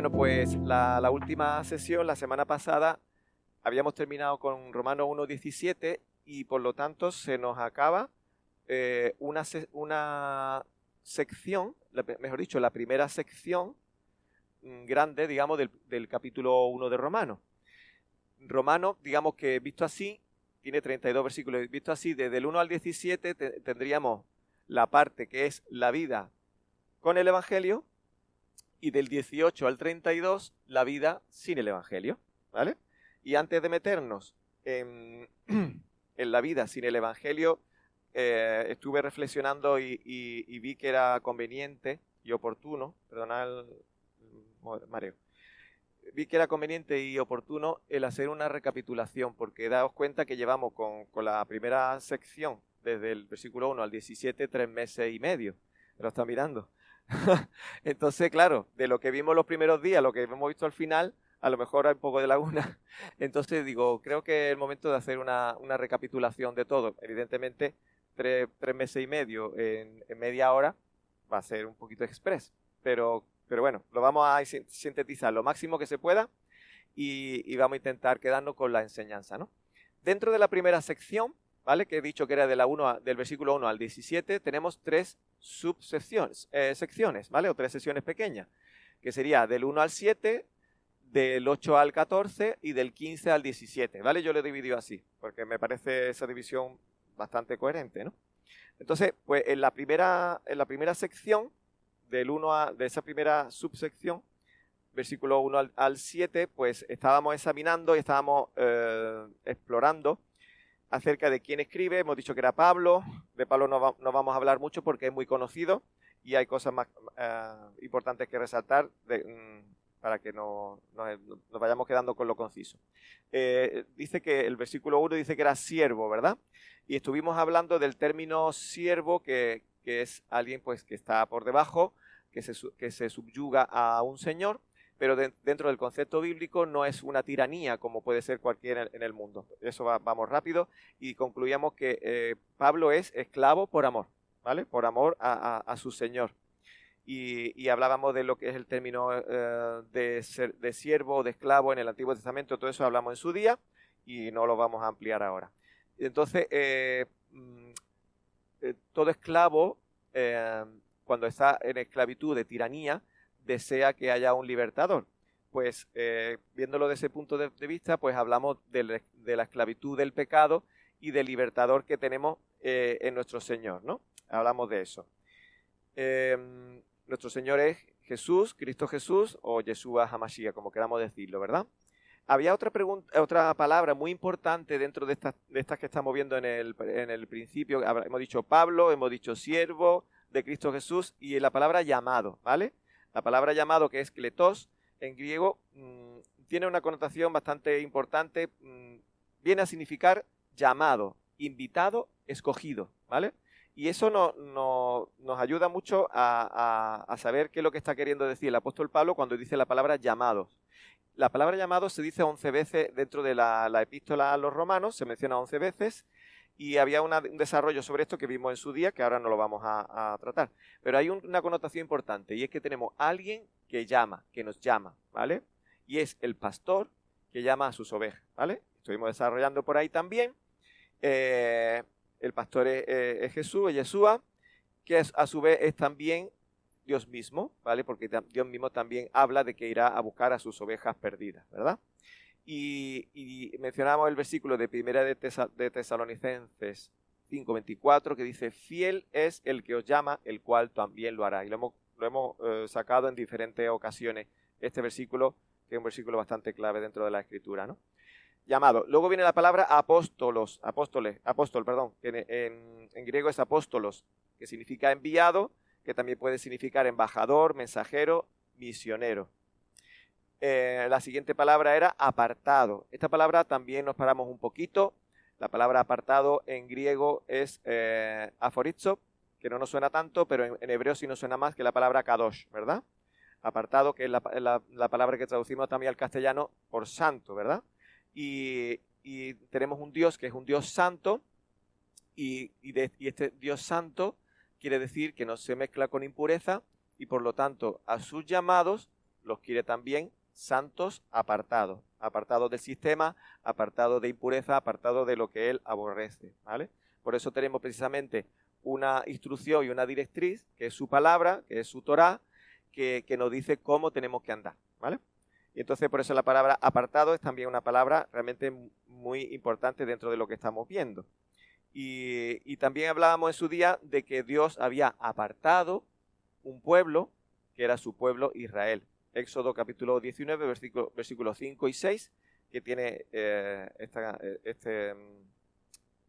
Bueno, pues la última sesión, la semana pasada, habíamos terminado con Romanos 1:17 y por lo tanto se nos acaba una sección, mejor dicho, la primera sección grande, digamos, del capítulo 1 de Romanos. Romanos, digamos que visto así, tiene 32 versículos. Visto así, desde el 1 al 17 tendríamos la parte que es la vida con el Evangelio, y del 18 al 32 la vida sin el Evangelio, ¿vale? Y antes de meternos en la vida sin el Evangelio, estuve reflexionando y vi que era conveniente y oportuno, perdonad el mareo, vi que era conveniente y oportuno el hacer una recapitulación, porque daos cuenta que llevamos con la primera sección, desde el versículo 1 al 17, 3 meses y medio. ¿Me lo están mirando? Entonces, claro, de lo que vimos los primeros días, lo que hemos visto al final, a lo mejor hay un poco de laguna. Entonces digo, creo que es el momento de hacer una recapitulación de todo. Evidentemente, 3 meses y medio en media hora va a ser un poquito express, pero bueno, lo vamos a sintetizar lo máximo que se pueda y vamos a intentar quedarnos con la enseñanza, ¿no? Dentro de la primera sección, ¿vale? Que he dicho que era del versículo 1 al 17, tenemos 3 subsecciones, secciones, ¿vale? O 3 secciones pequeñas, que sería del 1 al 7, del 8 al 14 y del 15 al 17, ¿vale? Yo lo he dividido así, porque me parece esa división bastante coherente, ¿no? Entonces, pues en la primera sección, de esa primera subsección, versículo 1 al 7, pues estábamos examinando y estábamos explorando acerca de quién escribe. Hemos dicho que era Pablo. De Pablo no vamos a hablar mucho porque es muy conocido y hay cosas más importantes que resaltar para que nos vayamos quedando con lo conciso. Dice que el versículo 1 dice que era siervo, ¿verdad? Y estuvimos hablando del término siervo, que es alguien pues que está por debajo, que se subyuga a un señor, pero dentro del concepto bíblico no es una tiranía como puede ser cualquiera en el mundo. Eso vamos rápido y concluíamos que Pablo es esclavo por amor, ¿vale? Por amor a su señor. Y hablábamos de lo que es el término de siervo o de esclavo en el Antiguo Testamento. Todo eso hablamos en su día y no lo vamos a ampliar ahora. Entonces, todo esclavo, cuando está en esclavitud de tiranía, desea que haya un libertador. Pues viéndolo desde ese punto de vista, pues hablamos de la esclavitud del pecado y del libertador que tenemos en nuestro Señor, ¿no? Hablamos de eso. Nuestro Señor es Jesús, Cristo Jesús, o Yeshua HaMashiach, como queramos decirlo, ¿verdad? Había otra palabra muy importante dentro de estas que estamos viendo en el principio. Hemos dicho Pablo, hemos dicho siervo de Cristo Jesús y la palabra llamado, ¿vale? La palabra llamado, que es kletos, en griego, tiene una connotación bastante importante. Viene a significar llamado, invitado, escogido, ¿vale? Y eso nos ayuda mucho a saber qué es lo que está queriendo decir el apóstol Pablo cuando dice la palabra llamados. La palabra llamado se dice 11 veces dentro de la epístola a los romanos, se menciona 11 veces, y había un desarrollo sobre esto que vimos en su día, que ahora no lo vamos a tratar. Pero hay una connotación importante, y es que tenemos a alguien que llama, que nos llama, ¿vale? Y es el pastor que llama a sus ovejas, ¿vale? Estuvimos desarrollando por ahí también. El pastor es Jesús, es Yeshua, que a su vez es también Dios mismo, ¿vale? Porque Dios mismo también habla de que irá a buscar a sus ovejas perdidas, ¿verdad? Y mencionamos el versículo de Primera de Tesalonicenses 5:24 que dice: fiel es el que os llama, el cual también lo hará. Y lo hemos sacado en diferentes ocasiones este versículo, que es un versículo bastante clave dentro de la Escritura, ¿no? Llamado. Luego viene la palabra apóstol, que en griego es apóstolos, que significa enviado, que también puede significar embajador, mensajero, misionero. La siguiente palabra era apartado. Esta palabra también nos paramos un poquito. La palabra apartado en griego es aforizo, que no nos suena tanto, pero en hebreo sí nos suena más que la palabra kadosh, ¿verdad? Apartado, que es la palabra que traducimos también al castellano por santo, ¿verdad? Y tenemos un Dios que es un Dios santo, y este Dios santo quiere decir que no se mezcla con impureza, y por lo tanto a sus llamados los quiere también santos apartados, apartados del sistema, apartados de impureza, apartados de lo que Él aborrece, ¿vale? Por eso tenemos precisamente una instrucción y una directriz, que es su palabra, que es su Torá, que nos dice cómo tenemos que andar, ¿vale? Y entonces por eso la palabra apartado es también una palabra realmente muy importante dentro de lo que estamos viendo. Y también hablábamos en su día de que Dios había apartado un pueblo, que era su pueblo Israel. Éxodo capítulo 19, versículos 5 y 6, que tiene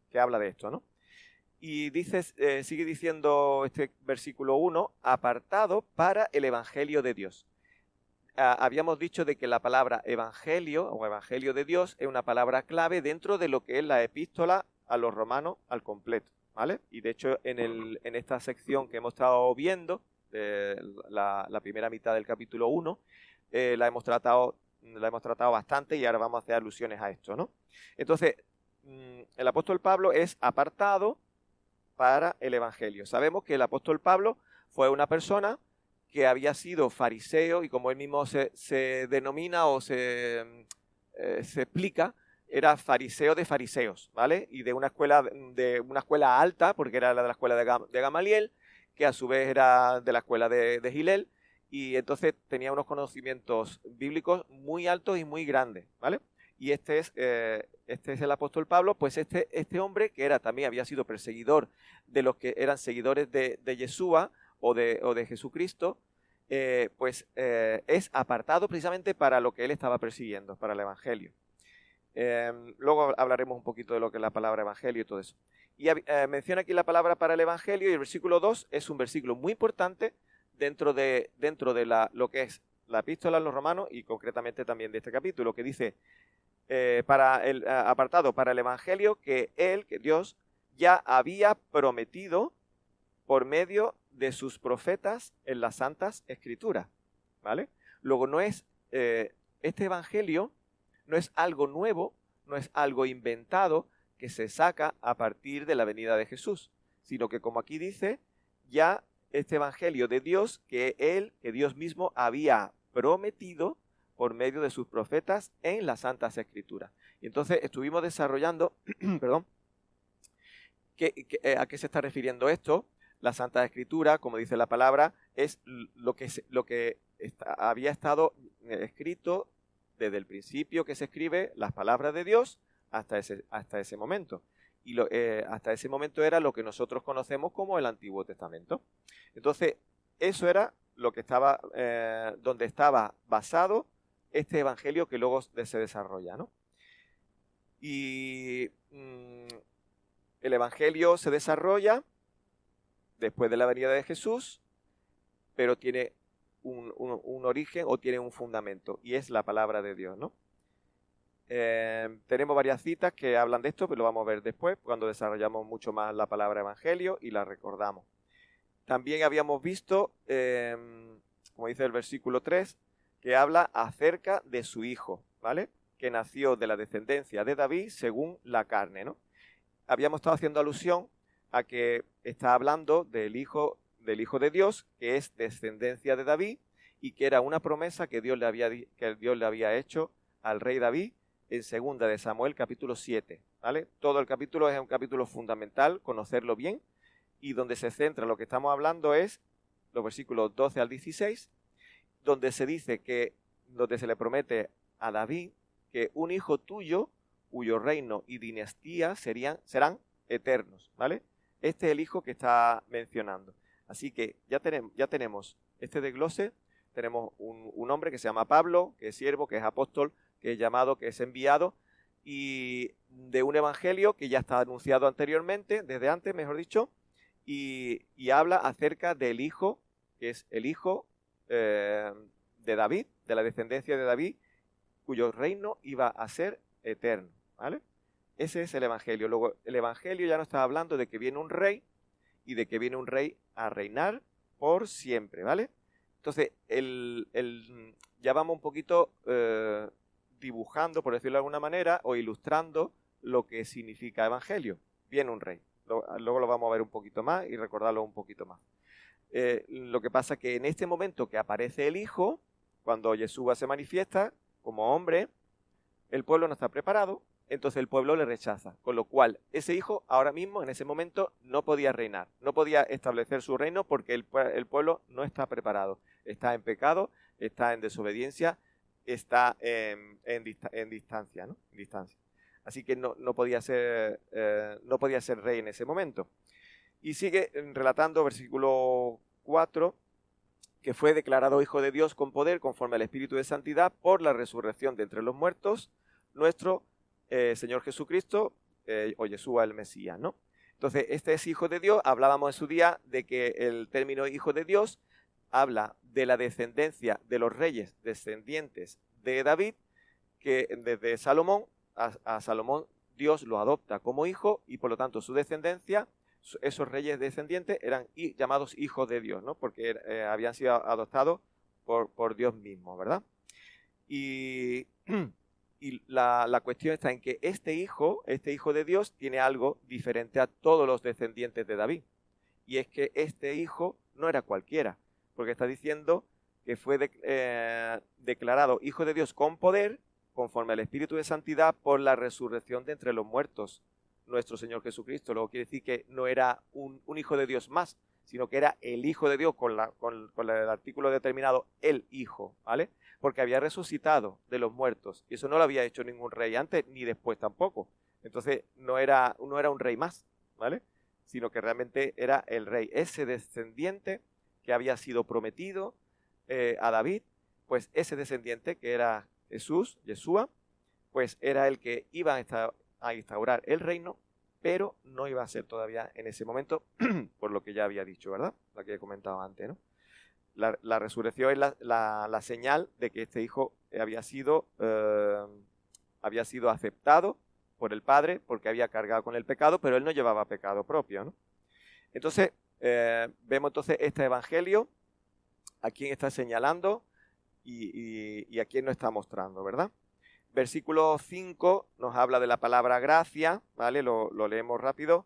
que habla de esto, ¿no? Y sigue diciendo este versículo 1, apartado para el evangelio de Dios. Habíamos dicho de que la palabra evangelio o evangelio de Dios es una palabra clave dentro de lo que es la epístola a los romanos al completo, ¿vale? Y de hecho en esta sección que hemos estado viendo, la primera mitad del capítulo 1, la hemos tratado bastante y ahora vamos a hacer alusiones a esto, ¿no? Entonces, el apóstol Pablo es apartado para el evangelio. Sabemos que el apóstol Pablo fue una persona que había sido fariseo y como él mismo se denomina o se explica, era fariseo de fariseos, ¿vale? Y de una escuela alta, porque era la de la escuela de Gamaliel, que a su vez era de la escuela de Gilel, y entonces tenía unos conocimientos bíblicos muy altos y muy grandes, ¿vale? Y este es el apóstol Pablo, pues este hombre que también había sido perseguidor de los que eran seguidores de Yeshua o de Jesucristo, es apartado precisamente para lo que él estaba persiguiendo, para el evangelio. Luego hablaremos un poquito de lo que es la palabra evangelio y todo eso. Y menciona aquí la palabra para el evangelio y el versículo 2 es un versículo muy importante dentro de lo que es la epístola a los romanos y concretamente también de este capítulo, que dice apartado para el evangelio que Dios ya había prometido por medio de sus profetas en las santas escrituras, ¿vale? Luego este evangelio no es algo nuevo, no es algo inventado que se saca a partir de la venida de Jesús, sino que como aquí dice, ya este evangelio de Dios que Dios mismo había prometido por medio de sus profetas en las santas escrituras. Y entonces estuvimos desarrollando, perdón, ¿a qué se está refiriendo esto? La Santa Escritura, como dice la palabra, es lo que había estado escrito desde el principio que se escribe las palabras de Dios hasta ese momento. Y hasta ese momento era lo que nosotros conocemos como el Antiguo Testamento. Entonces, eso era lo que estaba, donde estaba basado este evangelio que luego se desarrolla, ¿no? Y el evangelio se desarrolla después de la venida de Jesús, pero tiene un origen o tiene un fundamento, y es la palabra de Dios, ¿no? Tenemos varias citas que hablan de esto, pero lo vamos a ver después, cuando desarrollamos mucho más la palabra evangelio y la recordamos. También habíamos visto, como dice el versículo 3, que habla acerca de su hijo, ¿vale? Que nació de la descendencia de David según la carne, ¿no? Habíamos estado haciendo alusión a que está hablando del hijo de Dios, que es descendencia de David, y que era una promesa que Dios le había hecho al rey David en 2 de Samuel capítulo 7, ¿vale? Todo el capítulo es un capítulo fundamental, conocerlo bien, y donde se centra lo que estamos hablando es los versículos 12 al 16, donde se dice donde se le promete a David que un hijo tuyo, cuyo reino y dinastía serán eternos, ¿vale? Este es el hijo que está mencionando. Así que ya tenemos este desglose, tenemos un hombre que se llama Pablo, que es siervo, que es apóstol, que es llamado, que es enviado, y de un evangelio que ya está anunciado anteriormente, desde antes, mejor dicho, y habla acerca del hijo, que es el hijo de David, de la descendencia de David, cuyo reino iba a ser eterno, ¿vale? Ese es el evangelio. Luego, el evangelio ya nos está hablando de que viene un rey y de que viene un rey a reinar por siempre, ¿vale? Entonces, ya vamos un poquito dibujando, por decirlo de alguna manera, o ilustrando lo que significa evangelio. Viene un rey. Luego lo vamos a ver un poquito más y recordarlo un poquito más. Lo que pasa es que en este momento que aparece el hijo, Cuando Yeshua se manifiesta como hombre, el pueblo no está preparado, entonces el pueblo le rechaza. Con lo cual, ese hijo ahora mismo, en ese momento, no podía reinar, no podía establecer su reino porque el pueblo no está preparado. Está en pecado, está en desobediencia, está en distancia, ¿no? En distancia. Así que no podía ser rey en ese momento. Y sigue relatando, versículo 4, que fue declarado Hijo de Dios con poder, conforme al Espíritu de Santidad, por la resurrección de entre los muertos, nuestro Señor Jesucristo, o Yeshua el Mesías, ¿no? Entonces, este es Hijo de Dios. Hablábamos en su día de que el término Hijo de Dios habla de la descendencia de los reyes descendientes de David, que desde Salomón a Salomón Dios lo adopta como hijo y por lo tanto su descendencia, esos reyes descendientes eran llamados hijos de Dios, ¿no? Porque habían sido adoptados por Dios mismo, ¿verdad? Y la cuestión está en que este hijo de Dios tiene algo diferente a todos los descendientes de David. Y es que este hijo no era cualquiera, porque está diciendo que fue declarado Hijo de Dios con poder, conforme al Espíritu de Santidad, por la resurrección de entre los muertos, nuestro Señor Jesucristo. Luego quiere decir que no era un Hijo de Dios más, sino que era el Hijo de Dios con el artículo determinado, el Hijo, ¿vale? Porque había resucitado de los muertos, y eso no lo había hecho ningún rey antes, ni después tampoco. Entonces no era un rey más, ¿vale? Sino que realmente era el rey, ese descendiente que había sido prometido a David, pues ese descendiente que era Jesús, Yeshua, pues era el que iba a instaurar el reino, pero no iba a ser todavía en ese momento, por lo que ya había dicho, ¿verdad? Lo que he comentado antes, ¿no? La resurrección es la señal de que este hijo había sido aceptado por el Padre, porque había cargado con el pecado, pero él no llevaba pecado propio, ¿no? Entonces, vemos entonces este evangelio, a quién está señalando y a quién nos está mostrando, ¿verdad? Versículo 5 nos habla de la palabra gracia, ¿vale? Lo leemos rápido.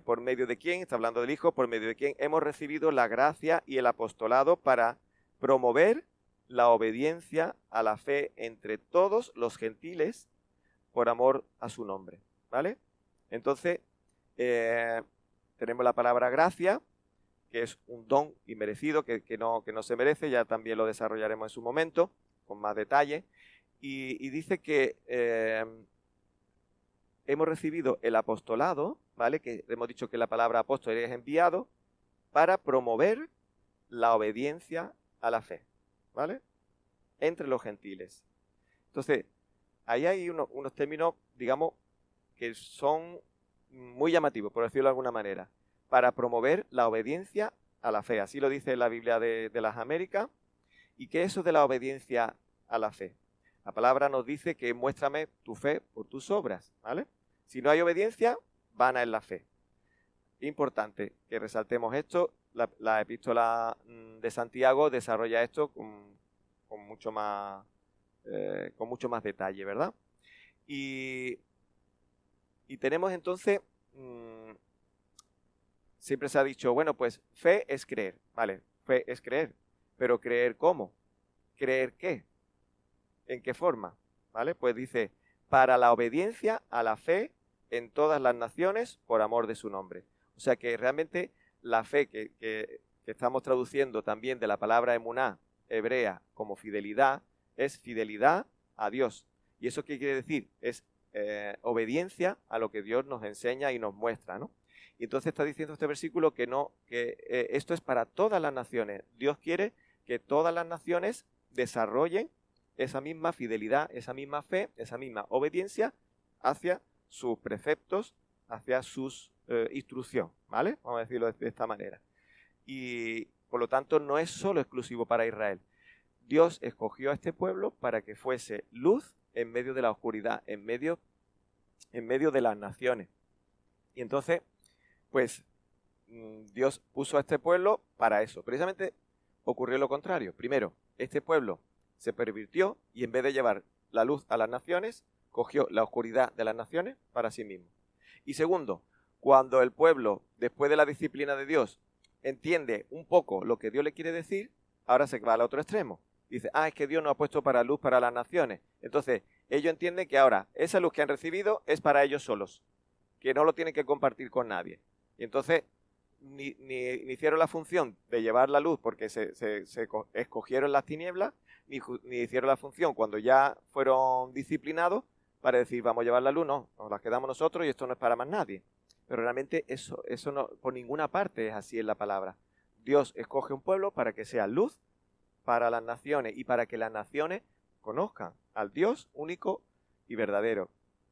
Por medio de quién, está hablando del Hijo, por medio de quién hemos recibido la gracia y el apostolado para promover la obediencia a la fe entre todos los gentiles por amor a su nombre, ¿vale? Entonces, tenemos la palabra gracia, que es un don inmerecido, que no se merece, ya también lo desarrollaremos en su momento, con más detalle, y dice que hemos recibido el apostolado, ¿vale? Que hemos dicho que la palabra apóstol es enviado, para promover la obediencia a la fe, ¿vale? Entre los gentiles. Entonces, ahí hay unos términos, digamos, que son muy llamativos, por decirlo de alguna manera, para promover la obediencia a la fe. Así lo dice la Biblia de las Américas. ¿Y qué es eso de la obediencia a la fe? La palabra nos dice que muéstrame tu fe por tus obras, ¿vale? Si no hay obediencia, vana es la fe. Importante que resaltemos esto. La epístola de Santiago desarrolla esto con mucho más detalle, ¿verdad? Y tenemos entonces, siempre se ha dicho, bueno, pues fe es creer, ¿vale? Fe es creer, pero ¿creer cómo? ¿Creer qué? ¿En qué forma? ¿Vale? Pues dice, para la obediencia a la fe en todas las naciones por amor de su nombre. O sea que realmente la fe que estamos traduciendo también de la palabra emuná hebrea como fidelidad, es fidelidad a Dios. ¿Y eso qué quiere decir? Es obediencia a lo que Dios nos enseña y nos muestra, ¿no? Y entonces está diciendo este versículo que esto es para todas las naciones. Dios quiere que todas las naciones desarrollen esa misma fidelidad, esa misma fe, esa misma obediencia hacia sus preceptos, hacia sus instrucción, ¿vale? Vamos a decirlo de esta manera. Y por lo tanto no es solo exclusivo para Israel. Dios escogió a este pueblo para que fuese luz en medio de la oscuridad, en medio de las naciones. Y entonces, pues, Dios puso a este pueblo para eso. Precisamente ocurrió lo contrario. Primero, este pueblo se pervirtió y en vez de llevar la luz a las naciones, cogió la oscuridad de las naciones para sí mismo. Y segundo, cuando el pueblo, después de la disciplina de Dios, entiende un poco lo que Dios le quiere decir, ahora se va al otro extremo. Dice, es que Dios nos ha puesto para luz para las naciones. Entonces, ellos entienden que ahora esa luz que han recibido es para ellos solos, que no lo tienen que compartir con nadie. Y entonces ni hicieron la función de llevar la luz porque se escogieron las tinieblas, ni hicieron la función cuando ya fueron disciplinados para decir, vamos a llevar la luz, no, nos la quedamos nosotros y esto no es para más nadie. Pero realmente eso no, por ninguna parte es así en la palabra. Dios escoge un pueblo para que sea luz para las naciones y para que las naciones conozcan al Dios único y verdadero,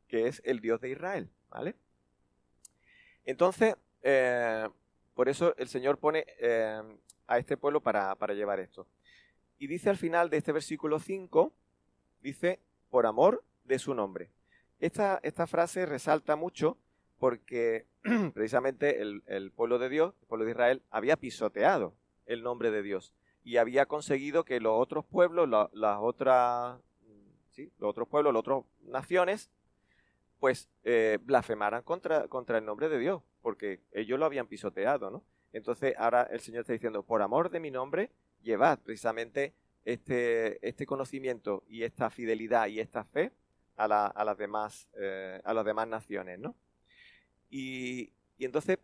que es el Dios de Israel, ¿vale? Entonces, por eso el Señor pone a este pueblo para llevar esto. Y dice al final de este versículo 5, dice, por amor de su nombre. Esta frase resalta mucho porque precisamente el pueblo de Dios, el pueblo de Israel, había pisoteado el nombre de Dios y había conseguido que los otros pueblos, las otras naciones, pues blasfemaran contra el nombre de Dios, porque ellos lo habían pisoteado, ¿no? Entonces ahora el Señor está diciendo, por amor de mi nombre, llevad precisamente este conocimiento y esta fidelidad y esta fe a las demás naciones, ¿no? Y entonces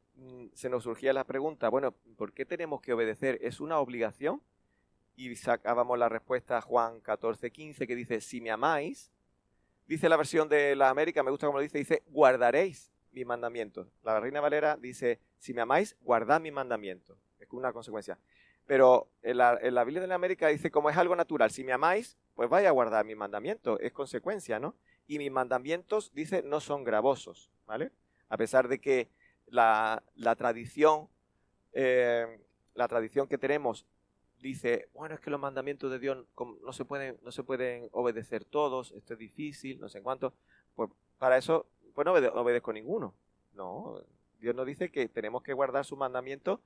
se nos surgía la pregunta, bueno, ¿por qué tenemos que obedecer? ¿Es una obligación? Y sacábamos la respuesta a Juan 14:15, que dice, si me amáis, dice la versión de la América, me gusta como lo dice, guardaréis mis mandamientos. La Reina Valera dice, si me amáis, guardad mis mandamientos. Es una consecuencia. Pero en la Biblia de la América dice, como es algo natural, si me amáis, pues vaya a guardar mis mandamientos. Es consecuencia, ¿no? Y mis mandamientos, dice, no son gravosos, ¿vale? A pesar de que la tradición que tenemos dice, bueno, es que los mandamientos de Dios no se pueden obedecer todos, esto es difícil, no sé en cuánto. Pues para eso, pues no obedezco ninguno. No, Dios nos dice que tenemos que guardar sus mandamientos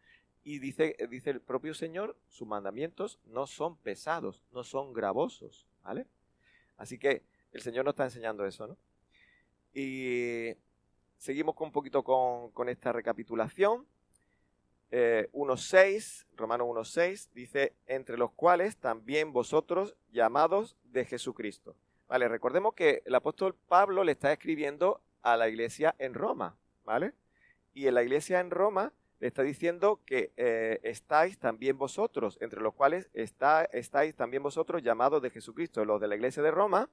y dice el propio Señor, sus mandamientos no son pesados, no son gravosos, ¿vale? Así que el Señor nos está enseñando eso, ¿no? Y seguimos un poquito con esta recapitulación. 1.6, Romanos 1.6, dice, entre los cuales también vosotros llamados de Jesucristo. Vale, recordemos que el apóstol Pablo le está escribiendo a la iglesia en Roma, ¿vale? Y en la iglesia en Roma le está diciendo que estáis también vosotros, entre los cuales estáis también vosotros llamados de Jesucristo. Los de la iglesia de Roma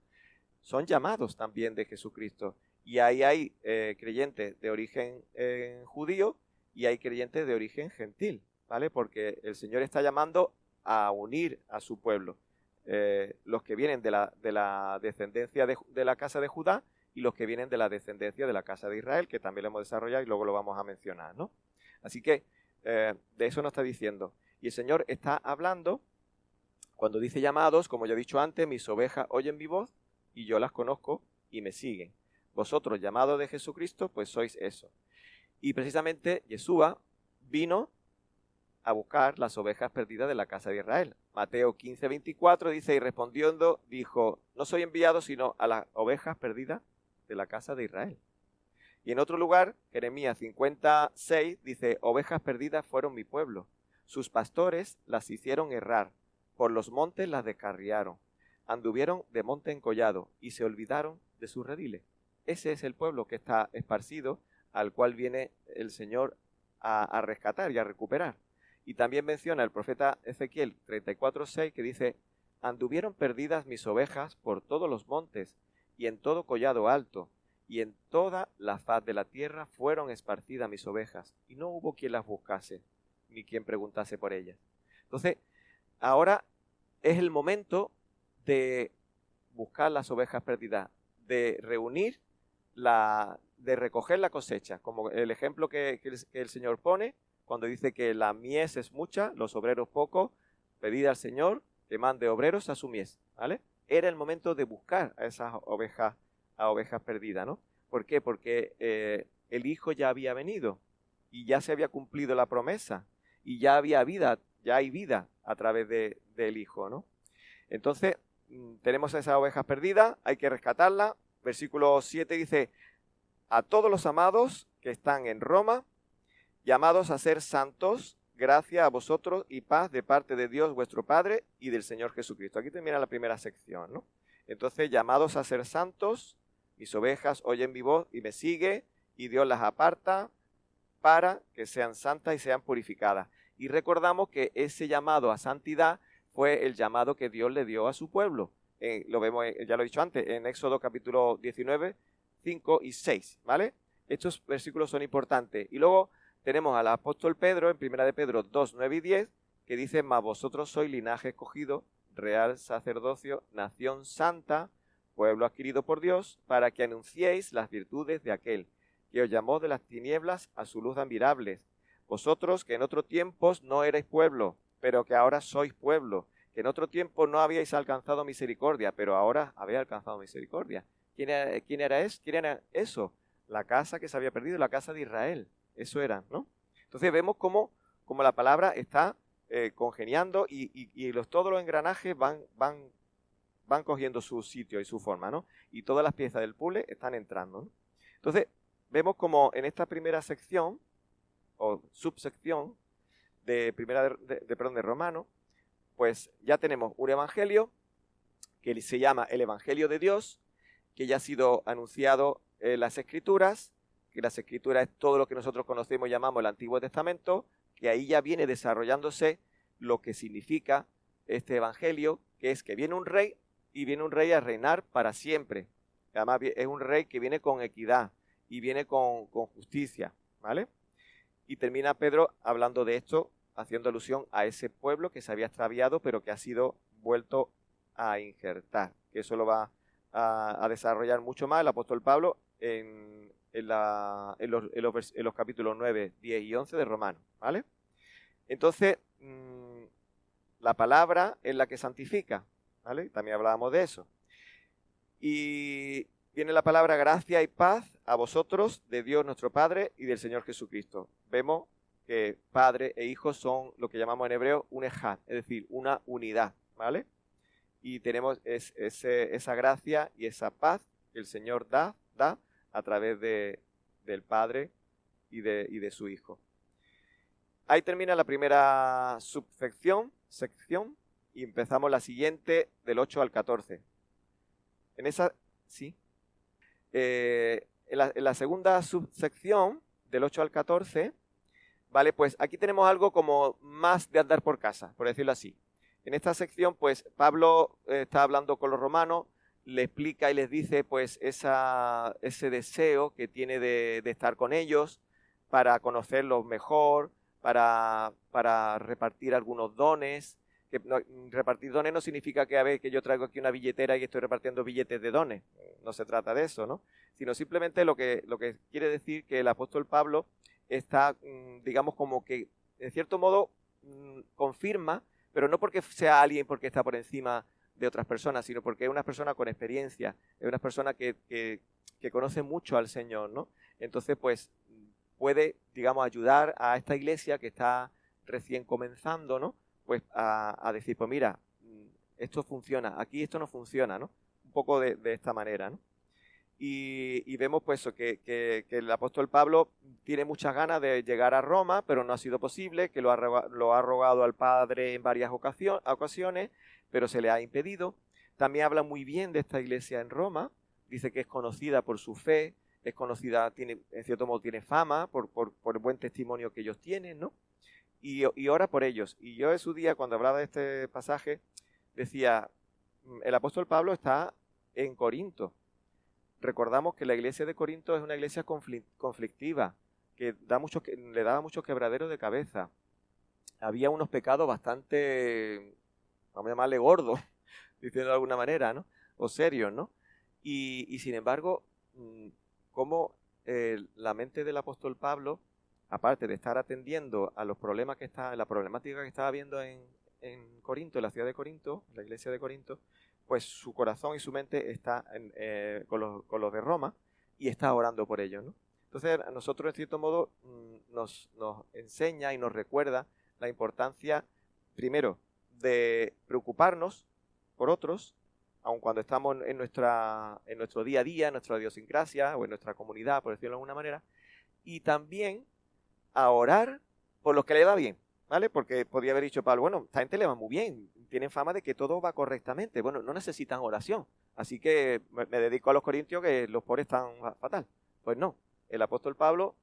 son llamados también de Jesucristo. Y ahí hay creyentes de origen judío y hay creyentes de origen gentil, ¿vale? Porque el Señor está llamando a unir a su pueblo. Los que vienen de la descendencia de la casa de Judá y los que vienen de la descendencia de la casa de Israel, que también lo hemos desarrollado y luego lo vamos a mencionar, ¿no? Así que de eso nos está diciendo. Y el Señor está hablando, cuando dice llamados, como ya he dicho antes, mis ovejas oyen mi voz y yo las conozco y me siguen. Vosotros, llamados de Jesucristo, pues sois eso. Y precisamente Yeshua vino a buscar las ovejas perdidas de la casa de Israel. Mateo 15:24 dice, y respondiendo dijo, no soy enviado sino a las ovejas perdidas de la casa de Israel. Y en otro lugar, Jeremías 50:6 dice, ovejas perdidas fueron mi pueblo. Sus pastores las hicieron errar, por los montes las descarriaron, anduvieron de monte en collado y se olvidaron de sus rediles. Ese es el pueblo que está esparcido, al cual viene el Señor a rescatar y a recuperar. Y también menciona el profeta Ezequiel 34:6 que dice, anduvieron perdidas mis ovejas por todos los montes y en todo collado alto, y en toda la faz de la tierra fueron esparcidas mis ovejas, y no hubo quien las buscase, ni quien preguntase por ellas. Entonces, ahora es el momento de buscar las ovejas perdidas, de reunir de recoger la cosecha, como el ejemplo que el Señor pone cuando dice que la mies es mucha, los obreros pocos, pedid al Señor que mande obreros a su mies, ¿vale? Era el momento de buscar a esas ovejas perdidas, ¿no? ¿Por qué? Porque el Hijo ya había venido y ya se había cumplido la promesa y ya había vida, ya hay vida a través del Hijo, ¿no? Entonces, tenemos a esas ovejas perdidas, hay que rescatarlas. Versículo 7 dice, a todos los amados que están en Roma, llamados a ser santos, gracia a vosotros y paz de parte de Dios vuestro Padre y del Señor Jesucristo. Aquí termina la primera sección, ¿no? Entonces, llamados a ser santos, mis ovejas oyen mi voz y me sigue, y Dios las aparta para que sean santas y sean purificadas. Y recordamos que ese llamado a santidad fue el llamado que Dios le dio a su pueblo. Lo vemos, ya lo he dicho antes, en Éxodo capítulo 19, 5 y 6, ¿vale? Estos versículos son importantes. Y luego tenemos al apóstol Pedro, en 1 de Pedro 2, 9 y 10, que dice, mas vosotros sois linaje escogido, real sacerdocio, nación santa, pueblo adquirido por Dios, para que anunciéis las virtudes de aquel que os llamó de las tinieblas a su luz admirable. Vosotros que en otro tiempo no erais pueblo, pero que ahora sois pueblo, que en otro tiempo no habíais alcanzado misericordia, pero ahora habéis alcanzado misericordia. ¿Quién era eso? La casa que se había perdido, la casa de Israel. Eso era, ¿no? Entonces vemos cómo la palabra está congeniando y todos los engranajes van cogiendo su sitio y su forma, ¿no? Y todas las piezas del puzzle están entrando, ¿no? Entonces vemos como en esta primera sección o subsección de Romano, pues ya tenemos un evangelio que se llama el Evangelio de Dios, que ya ha sido anunciado en las Escrituras, que las Escrituras es todo lo que nosotros conocemos y llamamos el Antiguo Testamento, que ahí ya viene desarrollándose lo que significa este Evangelio, que es que viene un rey y viene un rey a reinar para siempre. Además es un rey que viene con equidad y viene con justicia, ¿vale? Y termina Pedro hablando de esto, haciendo alusión a ese pueblo que se había extraviado, pero que ha sido vuelto a injertar. Que eso lo va a desarrollar mucho más el apóstol Pablo en los capítulos 9, 10 y 11 de Romanos, ¿vale? Entonces, la palabra es la que santifica, ¿vale? También hablábamos de eso. Y viene la palabra gracia y paz a vosotros, de Dios nuestro Padre y del Señor Jesucristo. Vemos que Padre e Hijo son lo que llamamos en hebreo un ejad, es decir, una unidad, ¿vale? Y tenemos esa gracia y esa paz que el Señor da a través del Padre y de su Hijo. Ahí termina la primera sección, y empezamos la siguiente del 8 al 14. En esa, sí. En la segunda subsección, del 8 al 14, ¿vale? Pues aquí tenemos algo como más de andar por casa, por decirlo así. En esta sección, pues Pablo está hablando con los romanos, le explica y les dice pues ese deseo que tiene de estar con ellos, para conocerlos mejor, para repartir algunos dones. Repartir dones no significa que yo traigo aquí una billetera y estoy repartiendo billetes de dones. No se trata de eso, ¿no? Sino simplemente lo que quiere decir que el apóstol Pablo está, digamos, como que, en cierto modo, confirma, pero no porque sea alguien porque está por encima de otras personas, sino porque es una persona con experiencia, es una persona que conoce mucho al Señor, ¿no? Entonces, pues, puede, digamos, ayudar a esta iglesia que está recién comenzando, ¿no? Pues a decir, pues mira, esto funciona, aquí esto no funciona, ¿no? Un poco de esta manera, ¿no? Y vemos pues que el apóstol Pablo tiene muchas ganas de llegar a Roma, pero no ha sido posible, que lo ha rogado al Padre en varias ocasiones, pero se le ha impedido. También habla muy bien de esta iglesia en Roma, dice que es conocida por su fe, es conocida, en cierto modo tiene fama por el buen testimonio que ellos tienen, ¿no? Y ora por ellos. Y yo en su día, cuando hablaba de este pasaje, decía, el apóstol Pablo está en Corinto. Recordamos que la iglesia de Corinto es una iglesia conflictiva, que le daba muchos quebraderos de cabeza. Había unos pecados bastante, vamos a llamarle gordos, diciendo de alguna manera, ¿no? O serios, ¿no? Y sin embargo, como la mente del apóstol Pablo, aparte de estar atendiendo a los problemas la problemática que estaba viendo en Corinto, en la ciudad de Corinto, en la iglesia de Corinto, pues su corazón y su mente está con los de Roma y está orando por ellos, ¿no? Entonces a nosotros, en cierto modo, nos enseña y nos recuerda la importancia, primero, de preocuparnos por otros, aun cuando estamos en nuestro día a día, en nuestra idiosincrasia o en nuestra comunidad, por decirlo de alguna manera, y también a orar por los que le va bien, ¿vale? Porque podría haber dicho Pablo, bueno, esta gente le va muy bien, tienen fama de que todo va correctamente, bueno, no necesitan oración, así que me dedico a los corintios que los pobres están fatal. Pues no, el apóstol Pablo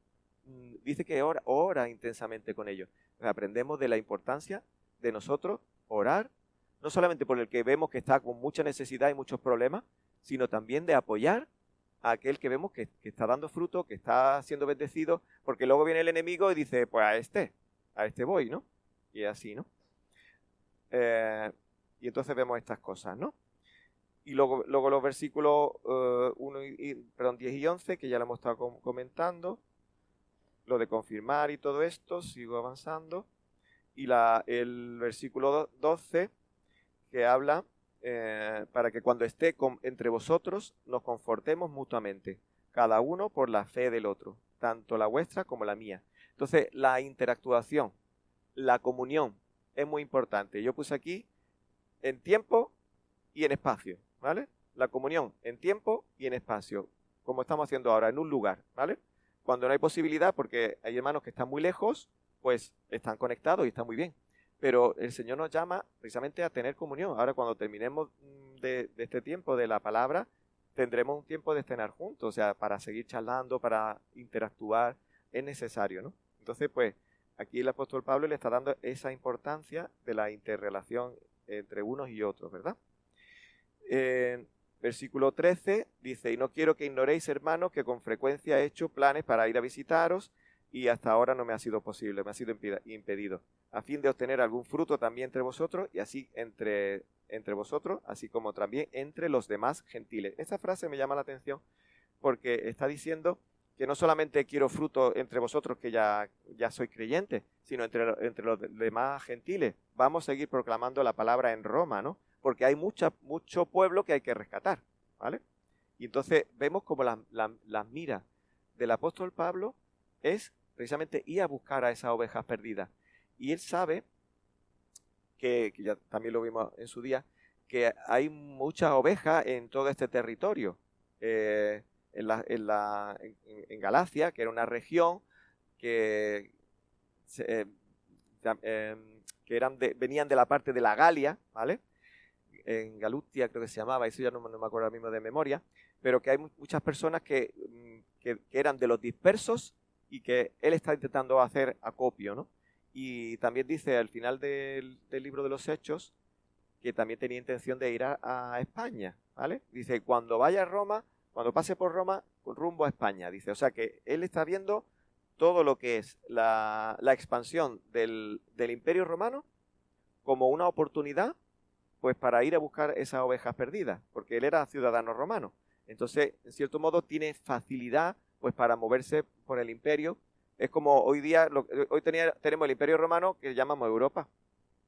dice que ora intensamente con ellos. Pues aprendemos de la importancia de nosotros orar, no solamente por el que vemos que está con mucha necesidad y muchos problemas, sino también de apoyar a aquel que vemos que está dando fruto, que está siendo bendecido, porque luego viene el enemigo y dice, pues a este voy, ¿no? Y así, ¿no? Y entonces vemos estas cosas, ¿no? Y luego los versículos 10 y 11, que ya lo hemos estado comentando, lo de confirmar y todo esto, sigo avanzando. Y el versículo 12, que habla para que cuando esté entre vosotros nos confortemos mutuamente, cada uno por la fe del otro, tanto la vuestra como la mía. Entonces, la interactuación, la comunión es muy importante. Yo puse aquí en tiempo y en espacio, ¿vale? La comunión en tiempo y en espacio, como estamos haciendo ahora, en un lugar, ¿vale? Cuando no hay posibilidad, porque hay hermanos que están muy lejos, pues están conectados y está muy bien. Pero el Señor nos llama precisamente a tener comunión. Ahora, cuando terminemos de este tiempo de la palabra, tendremos un tiempo de cenar juntos, o sea, para seguir charlando, para interactuar, es necesario, ¿no? Entonces, pues, aquí el apóstol Pablo le está dando esa importancia de la interrelación entre unos y otros, ¿verdad? Versículo 13 dice, y no quiero que ignoréis, hermanos, que con frecuencia he hecho planes para ir a visitaros y hasta ahora no me ha sido posible, me ha sido impedido, a fin de obtener algún fruto también entre vosotros y así entre vosotros, así como también entre los demás gentiles. Esta frase me llama la atención porque está diciendo que no solamente quiero fruto entre vosotros, que ya soy creyente, sino entre los demás gentiles. Vamos a seguir proclamando la palabra en Roma, ¿no? Porque hay mucho pueblo que hay que rescatar, ¿vale? Y entonces vemos como la mira del apóstol Pablo es precisamente ir a buscar a esas ovejas perdidas. Y él sabe, que ya también lo vimos en su día, que hay muchas ovejas en todo este territorio. En Galacia, que era una región que venían de la parte de la Galia, ¿vale? En Galutia creo que se llamaba, eso ya no me acuerdo ahora mismo de memoria, pero que hay muchas personas que eran de los dispersos y que él está intentando hacer acopio, ¿no? Y también dice al final del libro de los Hechos que también tenía intención de ir a España, ¿vale? Dice, cuando vaya a Roma, cuando pase por Roma, rumbo a España, dice. O sea que él está viendo todo lo que es la expansión del Imperio Romano como una oportunidad, pues para ir a buscar esas ovejas perdidas, porque él era ciudadano romano. Entonces, en cierto modo, tiene facilidad pues para moverse por el imperio. Es como hoy día, tenemos el Imperio Romano que llamamos Europa.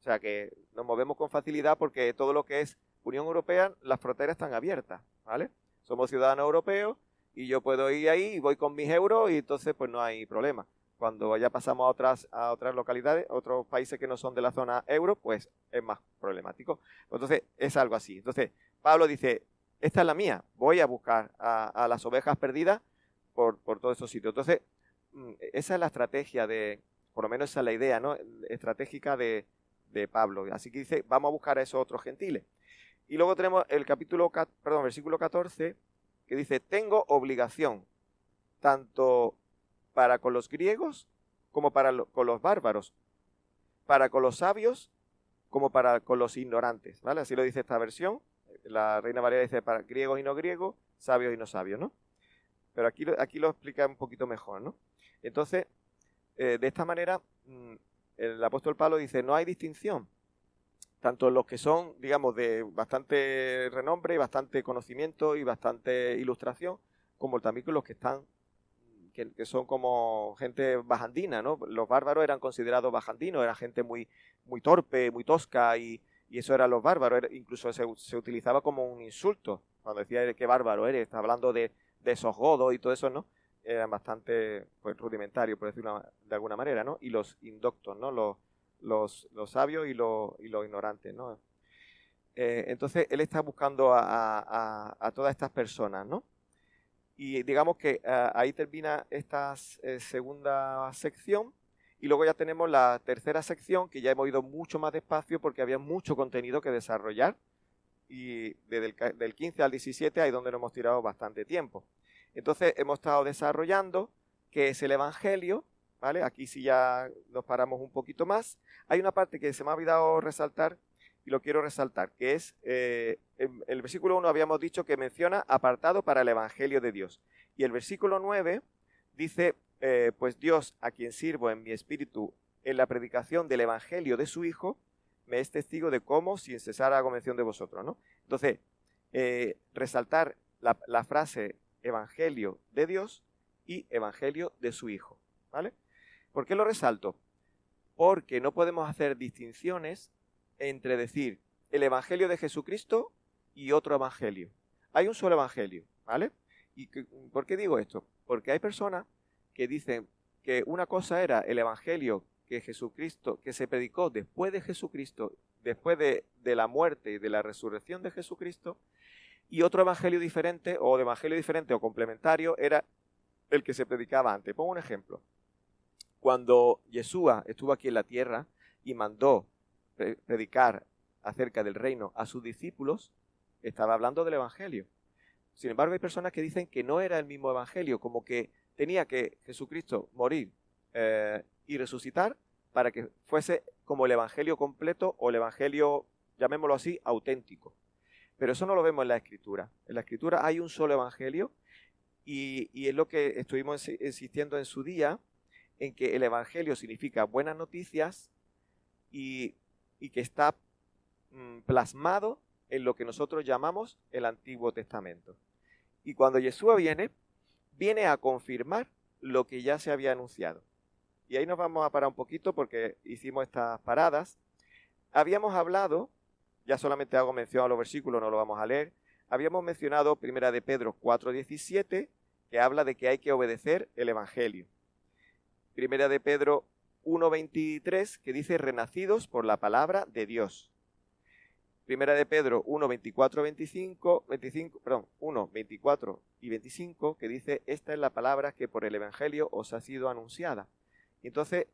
O sea que nos movemos con facilidad porque todo lo que es Unión Europea, las fronteras están abiertas, ¿vale? Somos ciudadanos europeos y yo puedo ir ahí y voy con mis euros y entonces pues no hay problema. Cuando ya pasamos a otras localidades, otros países que no son de la zona euro, pues es más problemático. Entonces es algo así. Entonces Pablo dice, esta es la mía, voy a buscar a las ovejas perdidas por todos esos sitios. Entonces esa es la estrategia por lo menos esa es la idea, ¿no? Estratégica de Pablo. Así que dice, vamos a buscar a esos otros gentiles. Y luego tenemos el versículo 14, que dice, tengo obligación tanto para con los griegos como con los bárbaros, para con los sabios como para con los ignorantes, ¿vale? Así lo dice esta versión. La Reina Valera dice para griegos y no griegos, sabios y no sabios, ¿no? Pero aquí lo explica un poquito mejor, ¿no? Entonces, de esta manera, el apóstol Pablo dice, no hay distinción. Tanto los que son, digamos, de bastante renombre y bastante conocimiento y bastante ilustración, como también con los que están, que son como gente bajandina, ¿no? Los bárbaros eran considerados bajandinos, era gente muy, muy torpe, muy tosca, y eso eran los bárbaros. Incluso se utilizaba como un insulto. Cuando decía qué bárbaro eres, está hablando de esos godos y todo eso, ¿no? Eran bastante pues, rudimentarios, por decirlo de alguna manera, ¿no? Y los indoctos, ¿no? Los sabios y los ignorantes, ¿no? Entonces él está buscando a todas estas personas, ¿no? Y digamos que ahí termina esta segunda sección Y luego ya tenemos la tercera sección, que ya hemos ido mucho más despacio porque había mucho contenido que desarrollar. Y desde del 15 al 17 ahí donde nos hemos tirado bastante tiempo. Entonces hemos estado desarrollando qué es el Evangelio, ¿vale? Aquí sí ya nos paramos un poquito más. Hay una parte que se me ha olvidado resaltar y lo quiero resaltar, que es, en el versículo 1 habíamos dicho que menciona apartado para el Evangelio de Dios. Y el versículo 9 dice, pues Dios, a quien sirvo en mi espíritu en la predicación del Evangelio de su Hijo, me es testigo de cómo sin cesar hago mención de vosotros, ¿no? Entonces, resaltar la frase Evangelio de Dios y Evangelio de su Hijo, ¿vale? ¿Por qué lo resalto? Porque no podemos hacer distinciones entre decir el Evangelio de Jesucristo y otro Evangelio. Hay un solo Evangelio, ¿vale? ¿Y por qué digo esto? Porque hay personas que dicen que una cosa era el Evangelio que Jesucristo, que se predicó después de Jesucristo, después de la muerte y de la resurrección de Jesucristo, y otro evangelio diferente, o de evangelio diferente o complementario, era el que se predicaba antes. Pongo un ejemplo. Cuando Yeshua estuvo aquí en la tierra y mandó predicar acerca del reino a sus discípulos, estaba hablando del evangelio. Sin embargo, hay personas que dicen que no era el mismo evangelio, como que tenía que Jesucristo morir y resucitar para que fuese como el evangelio completo o el evangelio, llamémoslo así, auténtico. Pero eso no lo vemos en la Escritura. En la Escritura hay un solo evangelio y es lo que estuvimos insistiendo en su día, en que el evangelio significa buenas noticias y que está plasmado en lo que nosotros llamamos el Antiguo Testamento. Y cuando Yeshua viene a confirmar lo que ya se había anunciado. Y ahí nos vamos a parar un poquito porque hicimos estas paradas. Habíamos hablado, ya solamente hago mención a los versículos, no lo vamos a leer. Habíamos mencionado 1 de Pedro 4:17, que habla de que hay que obedecer el Evangelio. 1 de Pedro 1:23, que dice renacidos por la palabra de Dios. 1 de Pedro 1:24 y 25, que dice esta es la palabra que por el Evangelio os ha sido anunciada. Y entonces,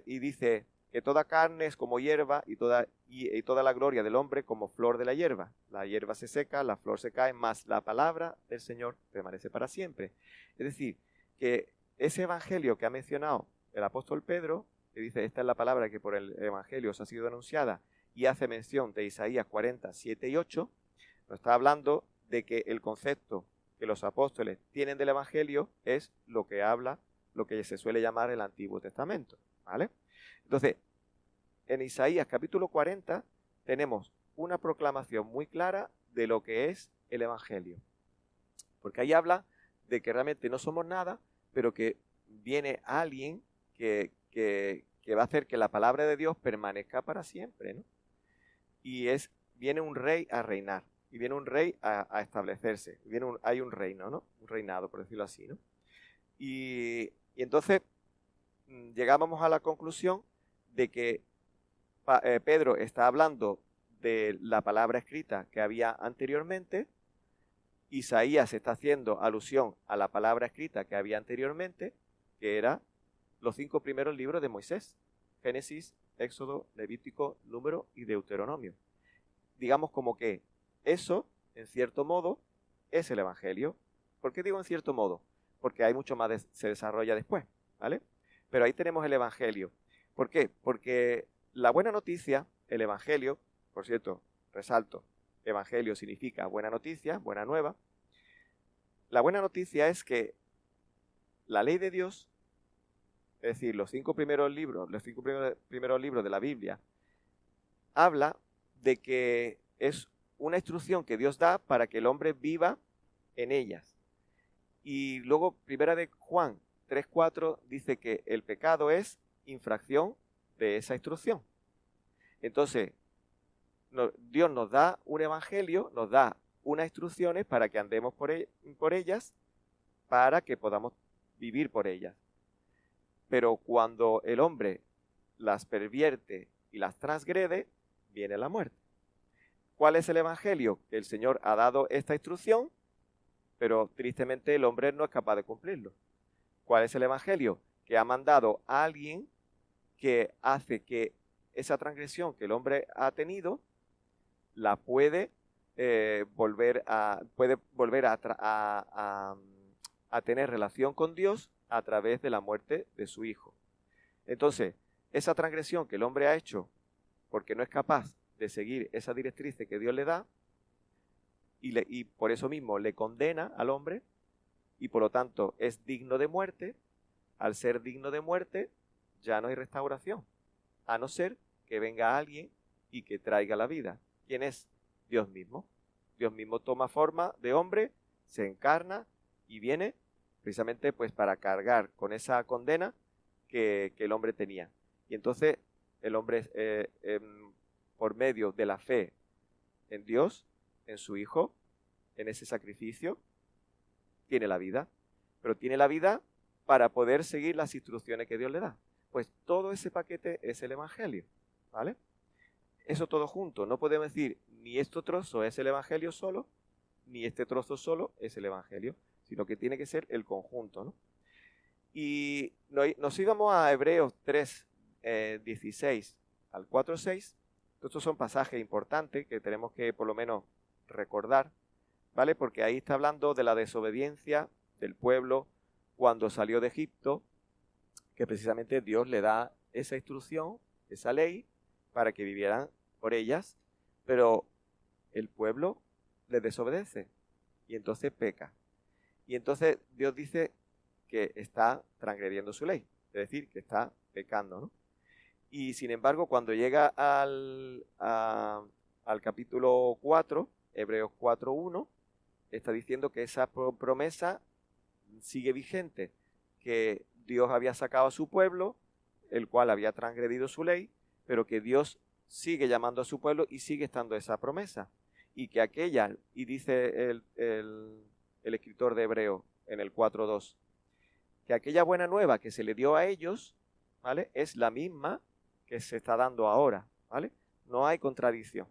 y dice que toda carne es como hierba y toda la gloria del hombre como flor de la hierba. La hierba se seca, la flor se cae, mas la palabra del Señor permanece para siempre. Es decir, que ese evangelio que ha mencionado el apóstol Pedro, que dice esta es la palabra que por el evangelio os ha sido anunciada, y hace mención de Isaías 40, 7 y 8, nos está hablando de que el concepto que los apóstoles tienen del evangelio es lo que habla, lo que se suele llamar el Antiguo Testamento, ¿vale? Entonces, en Isaías capítulo 40 tenemos una proclamación muy clara de lo que es el Evangelio. Porque ahí habla de que realmente no somos nada, pero que viene alguien que va a hacer que la palabra de Dios permanezca para siempre, ¿no? Y viene un rey a reinar, y viene un rey a establecerse, hay un reino, ¿no? Un reinado, por decirlo así, ¿no? Y entonces llegábamos a la conclusión de que Pedro está hablando de la palabra escrita que había anteriormente, Isaías está haciendo alusión a la palabra escrita que había anteriormente, que eran los 5 primeros libros de Moisés, Génesis, Éxodo, Levítico, Número y Deuteronomio. Digamos como que eso, en cierto modo, es el Evangelio. ¿Por qué digo en cierto modo? Porque hay mucho más se desarrolla después, ¿vale? Pero ahí tenemos el Evangelio. ¿Por qué? Porque la buena noticia, el Evangelio, por cierto, resalto, Evangelio significa buena noticia, buena nueva. La buena noticia es que la ley de Dios, es decir, los 5 primeros libros de la Biblia, habla de que es una instrucción que Dios da para que el hombre viva en ellas. Y luego, 1 de Juan 3:4 dice que el pecado es infracción de esa instrucción. Entonces, Dios nos da un evangelio, nos da unas instrucciones para que andemos por ellas, para que podamos vivir por ellas. Pero cuando el hombre las pervierte y las transgrede, viene la muerte. ¿Cuál es el evangelio? Que el Señor ha dado esta instrucción, pero tristemente el hombre no es capaz de cumplirlo. ¿Cuál es el evangelio? Que ha mandado a alguien que hace que esa transgresión que el hombre ha tenido la puede volver a tener relación con Dios a través de la muerte de su Hijo. Entonces, esa transgresión que el hombre ha hecho porque no es capaz de seguir esa directriz que Dios le da, y por eso mismo le condena al hombre, y por lo tanto es digno de muerte. Al ser digno de muerte, ya no hay restauración, a no ser que venga alguien y que traiga la vida. ¿Quién es? Dios mismo. Dios mismo toma forma de hombre, se encarna y viene precisamente pues para cargar con esa condena que el hombre tenía. Y entonces el hombre, por medio de la fe en Dios, en su Hijo, en ese sacrificio, tiene la vida. Pero tiene la vida para poder seguir las instrucciones que Dios le da. Pues todo ese paquete es el Evangelio, ¿vale? Eso todo junto. No podemos decir ni este trozo es el Evangelio solo, ni este trozo solo es el Evangelio, sino que tiene que ser el conjunto, ¿no? Y nos íbamos a Hebreos 3, 16 al 4, 6. Estos son pasajes importantes que tenemos que por lo menos recordar, ¿vale? Porque ahí está hablando de la desobediencia del pueblo cuando salió de Egipto, que precisamente Dios le da esa instrucción, esa ley, para que vivieran por ellas, pero el pueblo le desobedece y entonces peca. Y entonces Dios dice que está transgrediendo su ley, es decir, que está pecando, ¿no? Y sin embargo, cuando llega al capítulo 4, Hebreos 4:1, está diciendo que esa promesa sigue vigente, que Dios había sacado a su pueblo, el cual había transgredido su ley, pero que Dios sigue llamando a su pueblo y sigue estando esa promesa. Y que aquella, y dice el escritor de Hebreos en el 4:2, que aquella buena nueva que se le dio a ellos, ¿vale?, es la misma que se está dando ahora, ¿vale? No hay contradicción.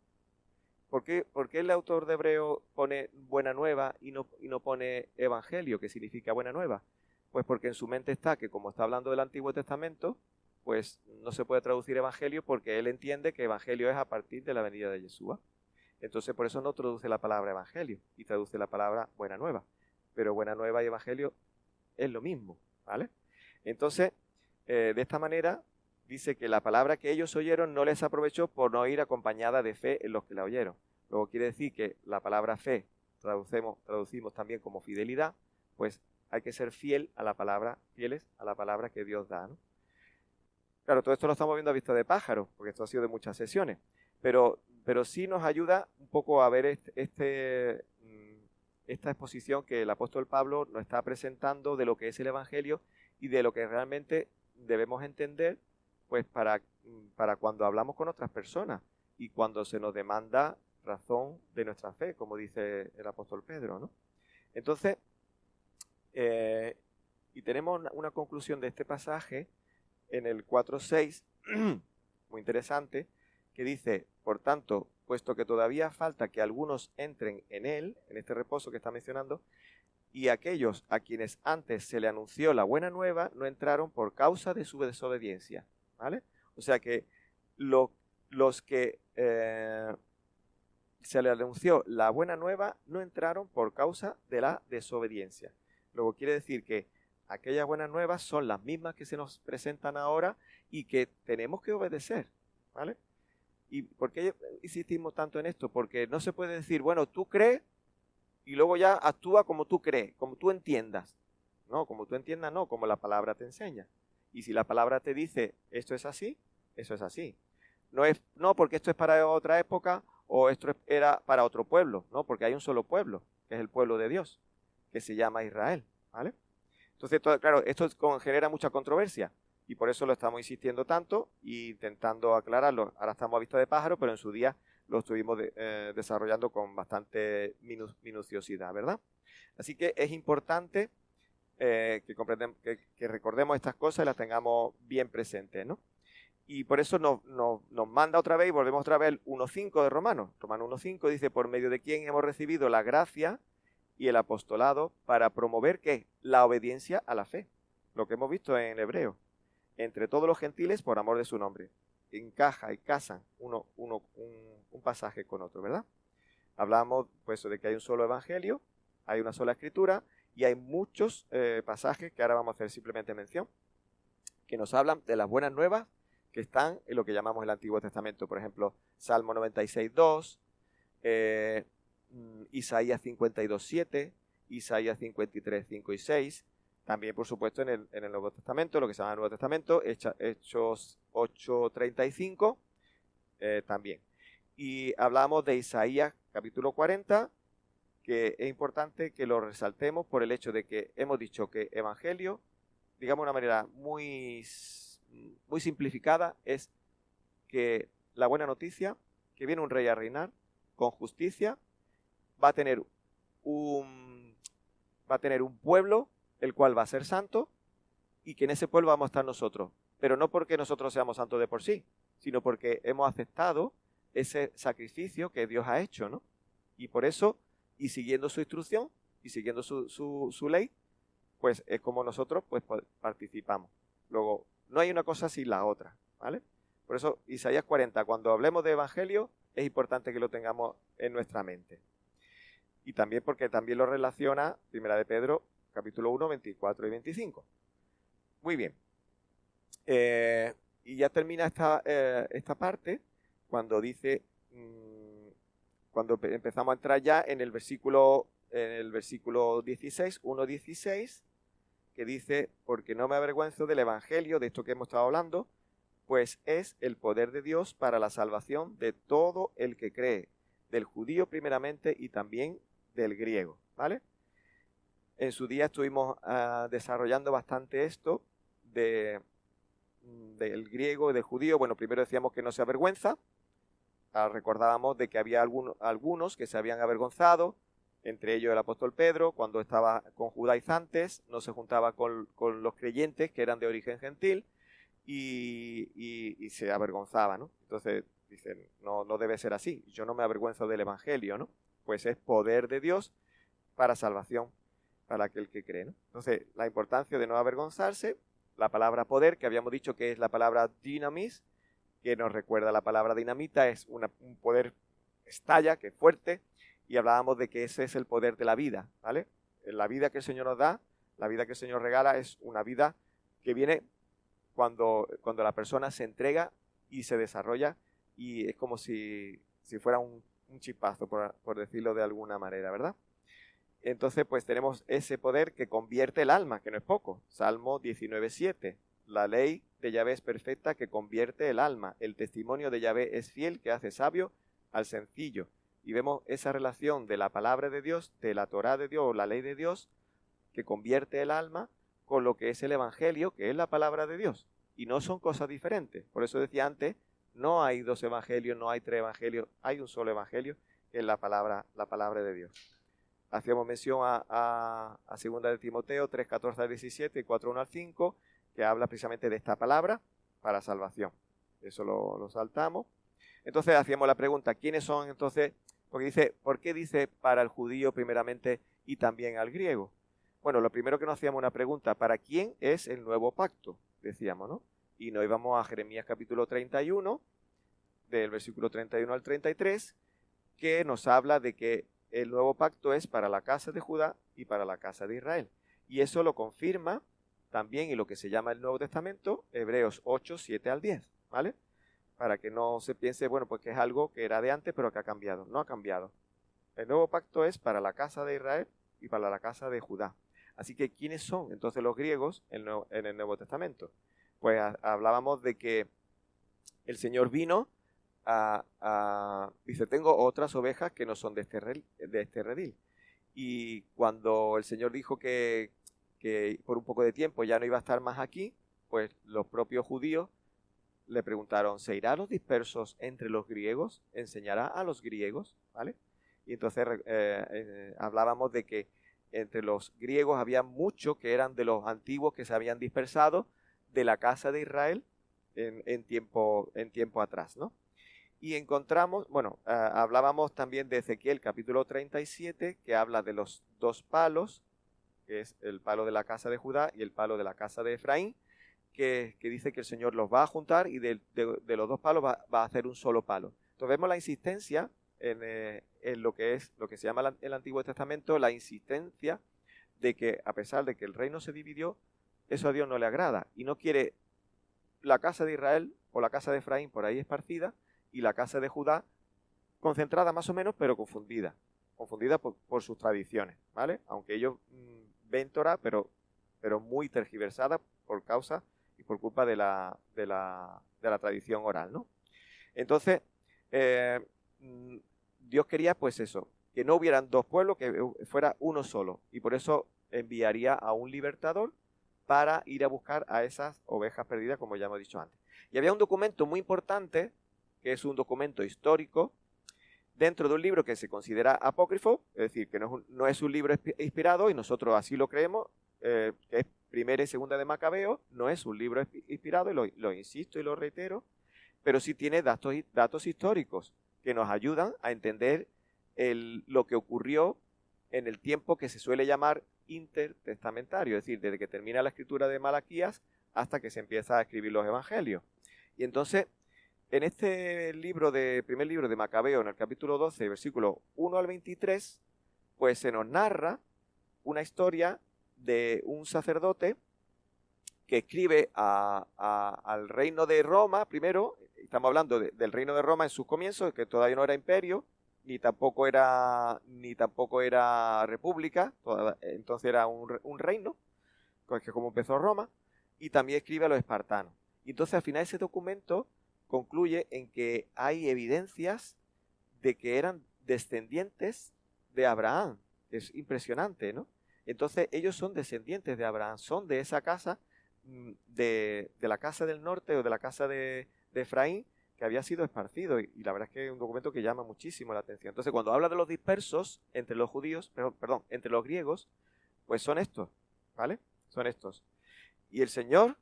¿Por qué el autor de Hebreos pone buena nueva y no pone evangelio, que significa buena nueva? Pues porque en su mente está que, como está hablando del Antiguo Testamento, pues no se puede traducir evangelio porque él entiende que evangelio es a partir de la venida de Yeshua. Entonces por eso no traduce la palabra evangelio y traduce la palabra buena nueva. Pero buena nueva y evangelio es lo mismo, ¿vale? Entonces, de esta manera dice que la palabra que ellos oyeron no les aprovechó por no ir acompañada de fe en los que la oyeron. Luego quiere decir que la palabra fe traducimos también como fidelidad, pues hay que ser fieles a la palabra que Dios da, ¿no? Claro, todo esto lo estamos viendo a vista de pájaro, porque esto ha sido de muchas sesiones, pero sí nos ayuda un poco a ver esta exposición que el apóstol Pablo nos está presentando de lo que es el Evangelio y de lo que realmente debemos entender, pues para cuando hablamos con otras personas y cuando se nos demanda razón de nuestra fe, como dice el apóstol Pedro, ¿no? Entonces, y tenemos una conclusión de este pasaje en el 4:6, muy interesante, que dice: por tanto, puesto que todavía falta que algunos entren en él, en este reposo que está mencionando, y aquellos a quienes antes se le anunció la buena nueva no entraron por causa de su desobediencia, ¿vale? O sea que los que se le anunció la buena nueva no entraron por causa de la desobediencia. Luego quiere decir que aquellas buenas nuevas son las mismas que se nos presentan ahora y que tenemos que obedecer, ¿vale? ¿Y por qué insistimos tanto en esto? Porque no se puede decir, bueno, tú crees y luego ya actúa como tú crees, como tú entiendas. No, como tú entiendas no, como la palabra te enseña. Y si la palabra te dice esto es así, eso es así. No porque esto es para otra época o esto era para otro pueblo, no, porque hay un solo pueblo, que es el pueblo de Dios, que se llama Israel, ¿vale? Entonces, claro, esto genera mucha controversia y por eso lo estamos insistiendo tanto e intentando aclararlo. Ahora estamos a vista de pájaro, pero en su día lo estuvimos desarrollando con bastante minuciosidad, ¿verdad? Así que es importante que recordemos estas cosas y las tengamos bien presentes, ¿no? Y por eso nos manda otra vez y volvemos otra vez al 1.5 de Romanos. Romanos 1.5 dice: por medio de quien hemos recibido la gracia y el apostolado para promover, ¿qué? La obediencia a la fe. Lo que hemos visto en Hebreo. entre todos los gentiles por amor de su nombre. Encaja y casan un pasaje con otro, ¿verdad? Hablamos pues de que hay un solo evangelio, hay una sola escritura y hay muchos pasajes que ahora vamos a hacer simplemente mención, que nos hablan de las buenas nuevas que están en lo que llamamos el Antiguo Testamento. Por ejemplo, Salmo 96.2, Isaías 52.7, Isaías 53.5 y 6. También, por supuesto, en el Nuevo Testamento, lo que se llama el Nuevo Testamento, Hechos 8.35, también. Y hablamos de Isaías capítulo 40, que es importante que lo resaltemos por el hecho de que hemos dicho que evangelio, digamos de una manera muy simplificada, es que la buena noticia, que viene un rey a reinar con justicia, va a tener un pueblo, el cual va a ser santo, y que en ese pueblo vamos a estar nosotros. Pero no porque nosotros seamos santos de por sí, sino porque hemos aceptado ese sacrificio que Dios ha hecho, ¿no? Y por eso, y siguiendo su instrucción, y siguiendo su ley, pues es como nosotros pues participamos. Luego, no hay una cosa sin la otra, ¿vale? Por eso, Isaías 40, cuando hablemos de evangelio, es importante que lo tengamos en nuestra mente. Y también porque también lo relaciona Primera de Pedro, capítulo 1, 24 y 25. Muy bien. Y ya termina esta parte cuando dice, cuando empezamos a entrar ya en el versículo 16, 1.16, que dice, porque no me avergüenzo del evangelio, de esto que hemos estado hablando, pues es el poder de Dios para la salvación de todo el que cree, del judío primeramente y también del griego, ¿vale? En su día estuvimos desarrollando bastante esto del griego y del judío. Bueno, primero decíamos que no se avergüenza. Recordábamos de que había algunos que se habían avergonzado, entre ellos el apóstol Pedro, cuando estaba con judaizantes, no se juntaba con los creyentes que eran de origen gentil y se avergonzaba, ¿no? Entonces dicen, no debe ser así, yo no me avergüenzo del evangelio, ¿no? Pues es poder de Dios para salvación, para aquel que cree, ¿no? Entonces, la importancia de no avergonzarse, la palabra poder, que habíamos dicho que es la palabra dynamis, que nos recuerda la palabra dinamita, es un poder estalla, que es fuerte, y hablábamos de que ese es el poder de la vida, ¿vale? La vida que el Señor nos da, la vida que el Señor regala, es una vida que viene cuando la persona se entrega y se desarrolla, y es como si fuera un chispazo, por decirlo de alguna manera, ¿verdad? Entonces, pues tenemos ese poder que convierte el alma, que no es poco. Salmo 19.7. La ley de Yahvé es perfecta, que convierte el alma. El testimonio de Yahvé es fiel, que hace sabio al sencillo. Y vemos esa relación de la palabra de Dios, de la Torá de Dios, o la ley de Dios, que convierte el alma con lo que es el evangelio, que es la palabra de Dios. Y no son cosas diferentes. Por eso decía antes, no hay dos evangelios, no hay tres evangelios, hay un solo evangelio, que es la palabra de Dios. Hacíamos mención a 2 de Timoteo 3, 14 al 17 y 4, 1 al 5, que habla precisamente de esta palabra para salvación. Eso lo saltamos. Entonces hacíamos la pregunta, ¿quiénes son entonces? Porque dice, ¿por qué dice para el judío primeramente y también al griego? Bueno, lo primero que nos hacíamos una pregunta, ¿para quién es el nuevo pacto? Decíamos, ¿no? Y nos íbamos a Jeremías capítulo 31, del versículo 31 al 33, que nos habla de que el nuevo pacto es para la casa de Judá y para la casa de Israel. Y eso lo confirma también en lo que se llama el Nuevo Testamento, Hebreos 8, 7 al 10, ¿vale? Para que no se piense, bueno, pues que es algo que era de antes, pero que ha cambiado. No ha cambiado. El nuevo pacto es para la casa de Israel y para la casa de Judá. Así que, ¿quiénes son entonces los griegos en el Nuevo Testamento? Pues hablábamos de que el Señor vino dice, tengo otras ovejas que no son de este redil. Y cuando el Señor dijo que por un poco de tiempo ya no iba a estar más aquí, pues los propios judíos le preguntaron, ¿se irá a los dispersos entre los griegos? ¿Enseñará a los griegos? ¿Vale? Y entonces hablábamos de que entre los griegos había muchos que eran de los antiguos que se habían dispersado de la casa de Israel en tiempo atrás, ¿no? Y encontramos, bueno, hablábamos también de Ezequiel capítulo 37, que habla de los dos palos, que es el palo de la casa de Judá y el palo de la casa de Efraín, que dice que el Señor los va a juntar y de los dos palos va a hacer un solo palo. Entonces vemos la insistencia en lo que se llama el Antiguo Testamento, la insistencia de que a pesar de que el reino se dividió, eso a Dios no le agrada y no quiere la casa de Israel o la casa de Efraín por ahí esparcida y la casa de Judá concentrada más o menos, pero confundida por sus tradiciones, ¿vale? Aunque ellos ven Torah, pero muy tergiversada por causa y por culpa de la tradición oral, ¿no? Entonces, Dios quería, pues eso, que no hubieran dos pueblos, que fuera uno solo, y por eso enviaría a un libertador para ir a buscar a esas ovejas perdidas, como ya hemos dicho antes. Y había un documento muy importante, que es un documento histórico, dentro de un libro que se considera apócrifo, es decir, que no es un libro inspirado, y nosotros así lo creemos, que es Primera y Segunda de Macabeo, no es un libro inspirado, y lo insisto y lo reitero, pero sí tiene datos históricos que nos ayudan a entender lo que ocurrió en el tiempo que se suele llamar intertestamentario, es decir, desde que termina la escritura de Malaquías hasta que se empieza a escribir los evangelios. Y entonces, en este primer libro de Macabeo, en el capítulo 12, versículos 1 al 23, pues se nos narra una historia de un sacerdote que escribe al reino de Roma, primero, estamos hablando del reino de Roma en sus comienzos, que todavía no era imperio, ni tampoco era república, entonces era un reino, que como empezó Roma, y también escribe a los espartanos. Y entonces al final ese documento concluye en que hay evidencias de que eran descendientes de Abraham. Es impresionante, ¿no? Entonces ellos son descendientes de Abraham, son de esa casa, de la casa del norte o de la casa de Efraín, que había sido esparcido, y la verdad es que es un documento que llama muchísimo la atención. Entonces cuando habla de los dispersos entre los judíos, entre los griegos, pues son estos, ¿vale? Son estos. Y el Señor,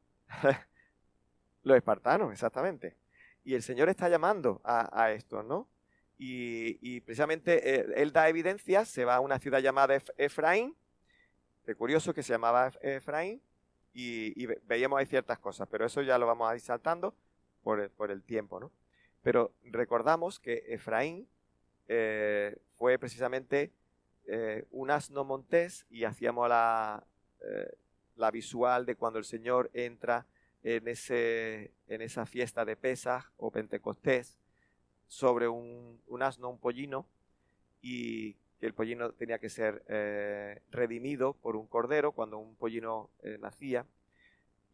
los espartanos, exactamente. Y el Señor está llamando a estos, ¿no? Y precisamente él da evidencias, se va a una ciudad llamada Efraín, qué curioso que se llamaba Efraín, y veíamos ahí ciertas cosas, pero eso ya lo vamos a ir saltando por el tiempo, ¿no? Pero recordamos que Efraín fue precisamente un asno montés, y hacíamos la visual de cuando el Señor entra en esa fiesta de Pesaj o Pentecostés sobre un asno, un pollino, y que el pollino tenía que ser redimido por un cordero cuando un pollino nacía.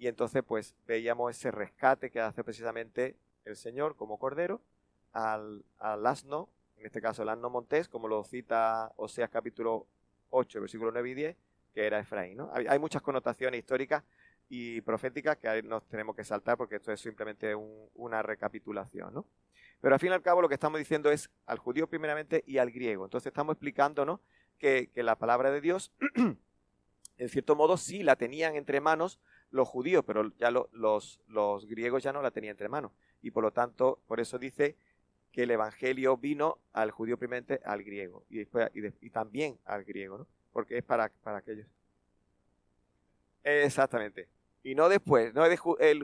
Y entonces pues veíamos ese rescate que hace precisamente el Señor como cordero al asno, en este caso el asno montés, como lo cita Oseas capítulo 8, versículos 9 y 10, que era Efraín, ¿no? Hay muchas connotaciones históricas y proféticas que nos tenemos que saltar, porque esto es simplemente una recapitulación, ¿no? Pero al fin y al cabo lo que estamos diciendo es al judío primeramente y al griego. Entonces estamos explicando, ¿no?, que la palabra de Dios, en cierto modo, sí la tenían entre manos los judíos, pero ya los griegos ya no la tenían entre manos. Y por lo tanto, por eso dice que el evangelio vino al judío primeramente, al griego, y también al griego, ¿no? Porque es para aquellos. Exactamente. Y no después, no es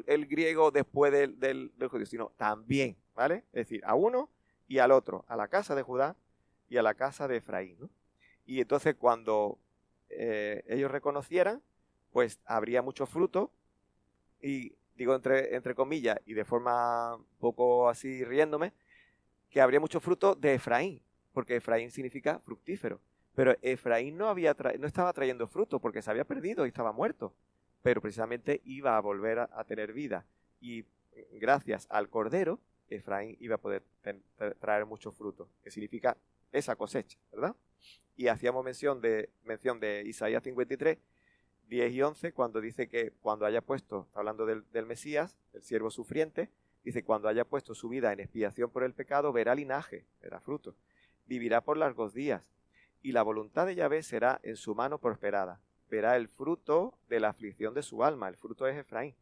el griego después del judío, sino también, ¿vale? Es decir, a uno y al otro, a la casa de Judá y a la casa de Efraín, ¿no? Y entonces cuando ellos reconocieran, pues habría mucho fruto, y digo entre comillas y de forma un poco así riéndome, que habría mucho fruto de Efraín, porque Efraín significa fructífero. Pero Efraín no estaba trayendo fruto porque se había perdido y estaba muerto, pero precisamente iba a volver a tener vida. Y gracias al Cordero, Efraín iba a poder traer mucho fruto, que significa esa cosecha, ¿verdad? Y hacíamos mención de Isaías 53, 10 y 11, cuando dice que cuando haya puesto, hablando del Mesías, el siervo sufriente, dice, cuando haya puesto su vida en expiación por el pecado, verá linaje, verá fruto, vivirá por largos días, y la voluntad de Yahvé será en su mano prosperada. Verá el fruto de la aflicción de su alma, el fruto es Efraín,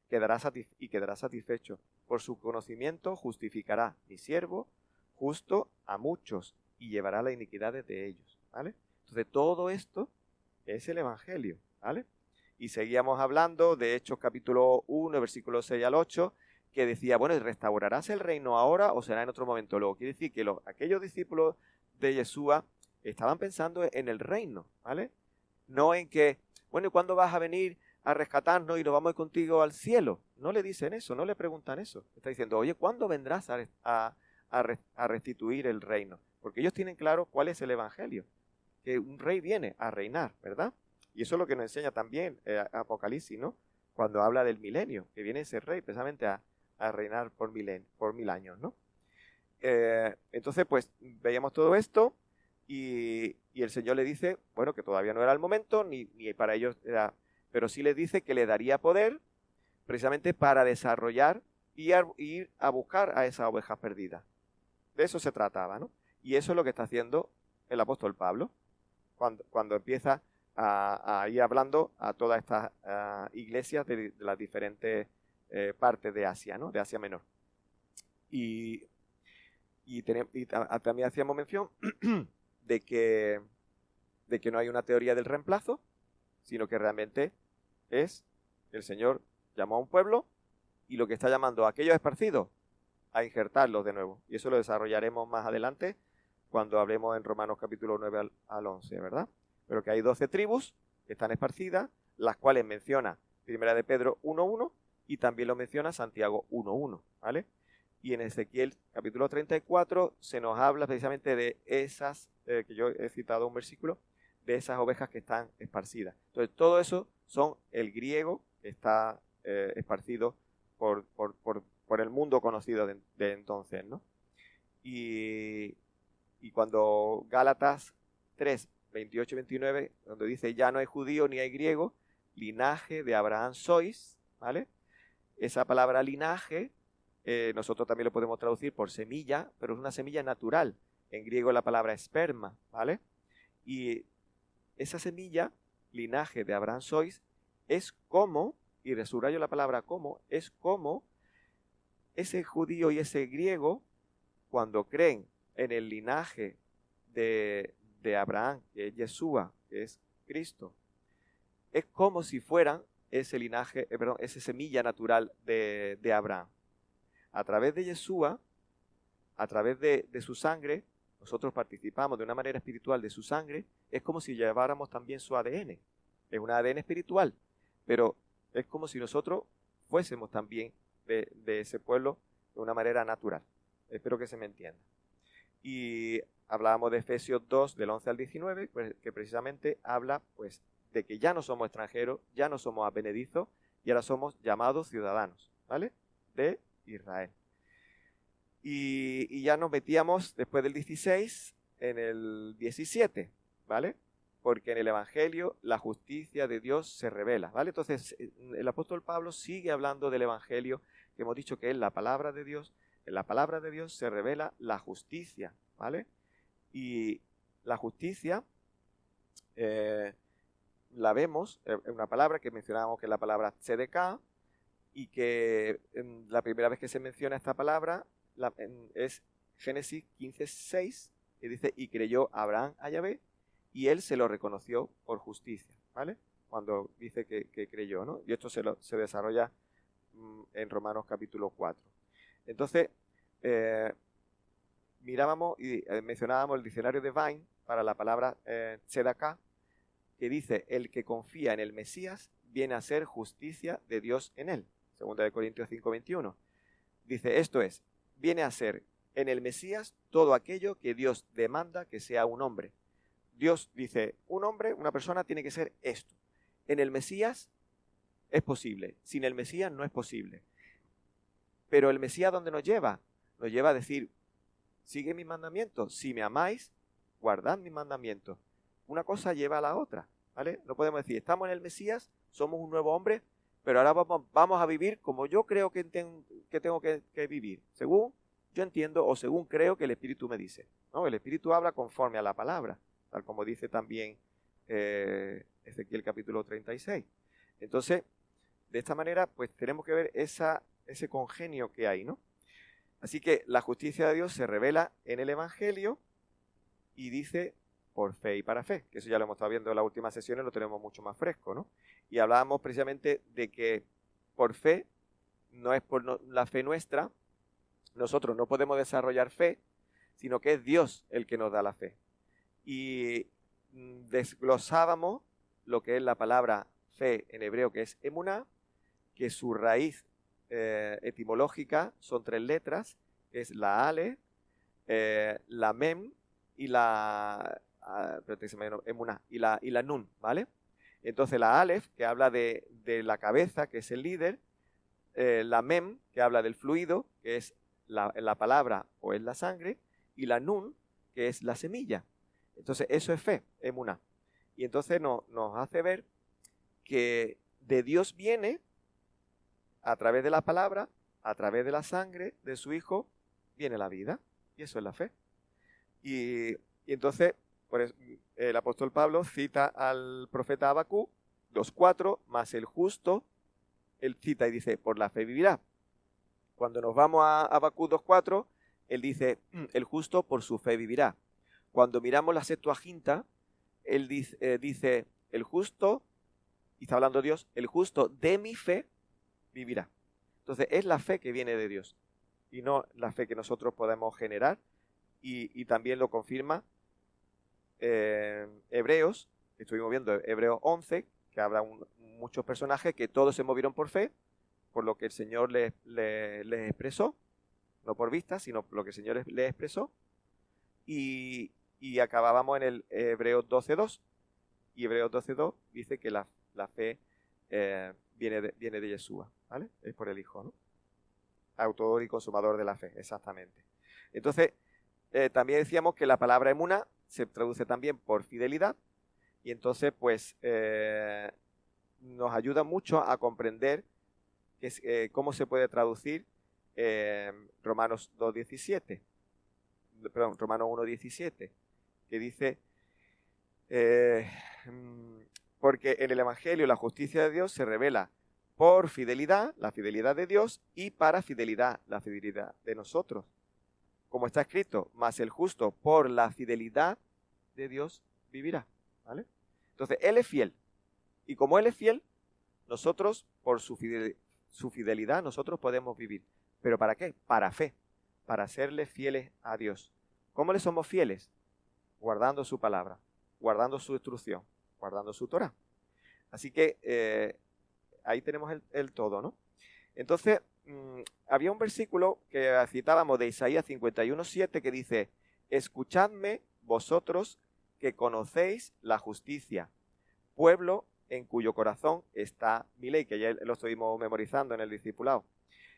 quedará satisfecho. Por su conocimiento justificará mi siervo justo a muchos, y llevará la iniquidad de ellos, ¿vale? Entonces todo esto es el evangelio, ¿vale? Y seguíamos hablando de Hechos capítulo 1, versículos 6 al 8, que decía, bueno, ¿restaurarás el reino ahora o será en otro momento? Luego quiere decir que aquellos discípulos de Yeshua estaban pensando en el reino, ¿vale? No en que, bueno, ¿y cuándo vas a venir a rescatarnos y nos vamos a ir contigo al cielo? No le dicen eso, no le preguntan eso. Está diciendo, oye, ¿cuándo vendrás a restituir el reino? Porque ellos tienen claro cuál es el evangelio, que un rey viene a reinar, ¿verdad? Y eso es lo que nos enseña también Apocalipsis, ¿no? Cuando habla del milenio, que viene ese rey precisamente a reinar por 1000 años, ¿no? Entonces, pues, veíamos todo esto y el Señor le dice, bueno, que todavía no era el momento, ni para ellos era, pero sí les dice que le daría poder precisamente para desarrollar y ir a buscar a esas ovejas perdidas. De eso se trataba, ¿no? Y eso es lo que está haciendo el apóstol Pablo cuando empieza a ir hablando a todas estas iglesias de las diferentes partes de Asia, ¿no? De Asia Menor. Y también hacíamos mención de que no hay una teoría del reemplazo, sino que realmente es el Señor llamó a un pueblo y lo que está llamando a aquellos esparcidos a injertarlos de nuevo. Y eso lo desarrollaremos más adelante cuando hablemos en Romanos capítulo 9 al 11, ¿verdad? Pero que hay 12 tribus que están esparcidas, las cuales menciona Primera de Pedro 1.1 y también lo menciona Santiago 1.1, ¿vale? Y en Ezequiel capítulo 34 se nos habla precisamente de esas, que yo he citado un versículo, de esas ovejas que están esparcidas. Entonces todo eso son el griego que está esparcido por el mundo conocido de entonces, ¿no? Y cuando Gálatas 3, 28 y 29, donde dice ya no hay judío ni hay griego, linaje de Abraham sois, ¿vale? Esa palabra linaje, nosotros también lo podemos traducir por semilla, pero es una semilla natural. En griego la palabra esperma, ¿vale? Y esa semilla, linaje de Abraham sois, es como, y resubrayo la palabra como, es como ese judío y ese griego, cuando creen en el linaje de Abraham, que es Yeshua, que es Cristo, es como si fueran ese linaje, esa semilla natural de Abraham. A través de Yeshua, a través de su sangre, nosotros participamos de una manera espiritual de su sangre, es como si lleváramos también su ADN. Es un ADN espiritual, pero es como si nosotros fuésemos también de ese pueblo de una manera natural. Espero que se me entienda. Y hablábamos de Efesios 2, del 11 al 19, pues, que precisamente habla pues, de que ya no somos extranjeros, ya no somos advenedizos, y ahora somos llamados ciudadanos, ¿vale? De Israel. Y ya nos metíamos después del 16 en el 17, ¿vale? Porque en el Evangelio la justicia de Dios se revela, ¿vale? Entonces el apóstol Pablo sigue hablando del Evangelio, que hemos dicho que es la palabra de Dios. En la palabra de Dios se revela la justicia, ¿vale? Y la justicia la vemos en una palabra que mencionábamos, que es la palabra tzedeká, y que la primera vez que se menciona esta palabra es Génesis 15:6, que dice, y creyó Abraham a Yahvé, y él se lo reconoció por justicia, ¿vale? Cuando dice que creyó, ¿no? Y esto se desarrolla en Romanos capítulo 4. Entonces, mirábamos y mencionábamos el diccionario de Vine para la palabra tzedaká, que dice, el que confía en el Mesías viene a ser justicia de Dios en él. 2 Corintios 5:21. Dice, esto es, viene a ser en el Mesías todo aquello que Dios demanda que sea un hombre. Dios dice, un hombre, una persona tiene que ser esto. En el Mesías es posible, sin el Mesías no es posible. Pero el Mesías, ¿dónde nos lleva? Nos lleva a decir, sigue mis mandamientos, si me amáis, guardad mis mandamientos. Una cosa lleva a la otra, ¿vale? No podemos decir, estamos en el Mesías, somos un nuevo hombre, pero ahora vamos a vivir como yo creo que tengo que vivir, según yo entiendo o según creo que el Espíritu me dice, ¿no? El Espíritu habla conforme a la palabra, tal como dice también Ezequiel capítulo 36. Entonces, de esta manera, pues tenemos que ver ese congenio que hay, ¿no? Así que la justicia de Dios se revela en el Evangelio y dice por fe y para fe, que eso ya lo hemos estado viendo en las últimas sesiones, lo tenemos mucho más fresco, ¿no? Y hablábamos precisamente de que por fe, no es por la fe nuestra, nosotros no podemos desarrollar fe, sino que es Dios el que nos da la fe. Y desglosábamos lo que es la palabra fe en hebreo, que es emuná, que su raíz etimológica son 3 letras, que es la ale, la mem y la emuná, y la nun, ¿vale? Entonces la alef, que habla de la cabeza, que es el líder, la mem, que habla del fluido, que es la palabra o es la sangre, y la nun, que es la semilla. Entonces eso es fe, emuná. Y entonces nos hace ver que de Dios viene, a través de la palabra, a través de la sangre de su Hijo, viene la vida. Y eso es la fe. Y entonces, por eso, el apóstol Pablo cita al profeta Habacuc 2:4, más el justo, él cita y dice, por la fe vivirá. Cuando nos vamos a Habacuc 2:4, él dice, el justo por su fe vivirá. Cuando miramos la Septuaginta, él dice, el justo, y está hablando Dios, el justo de mi fe vivirá. Entonces es la fe que viene de Dios y no la fe que nosotros podemos generar, y también lo confirma Hebreos, que estuvimos viendo Hebreos 11, que habla muchos personajes que todos se movieron por fe, por lo que el Señor les expresó, no por vista, sino por lo que el Señor les expresó, y acabábamos en el Hebreos 12:2, y Hebreos 12:2 dice que la fe viene de Yeshua, ¿vale? Es por el Hijo, ¿no? Autor y consumador de la fe, exactamente. Entonces, también decíamos que la palabra emuná se traduce también por fidelidad, y entonces, pues, nos ayuda mucho a comprender cómo se puede traducir Romanos 2:17, perdón, Romanos 1:17, que dice, porque en el Evangelio la justicia de Dios se revela por fidelidad, la fidelidad de Dios, y para fidelidad, la fidelidad de nosotros. Como está escrito, mas el justo por la fidelidad de Dios vivirá, ¿vale? Entonces, Él es fiel. Y como Él es fiel, nosotros, por su fidelidad, nosotros podemos vivir. ¿Pero para qué? Para fe, para serle fieles a Dios. ¿Cómo le somos fieles? Guardando su palabra, guardando su instrucción, guardando su Torah. Así que ahí tenemos el todo, ¿no? Entonces, había un versículo que citábamos de Isaías 51:7 que dice, escuchadme vosotros que conocéis la justicia, pueblo en cuyo corazón está mi ley, que ya lo estuvimos memorizando en el discipulado.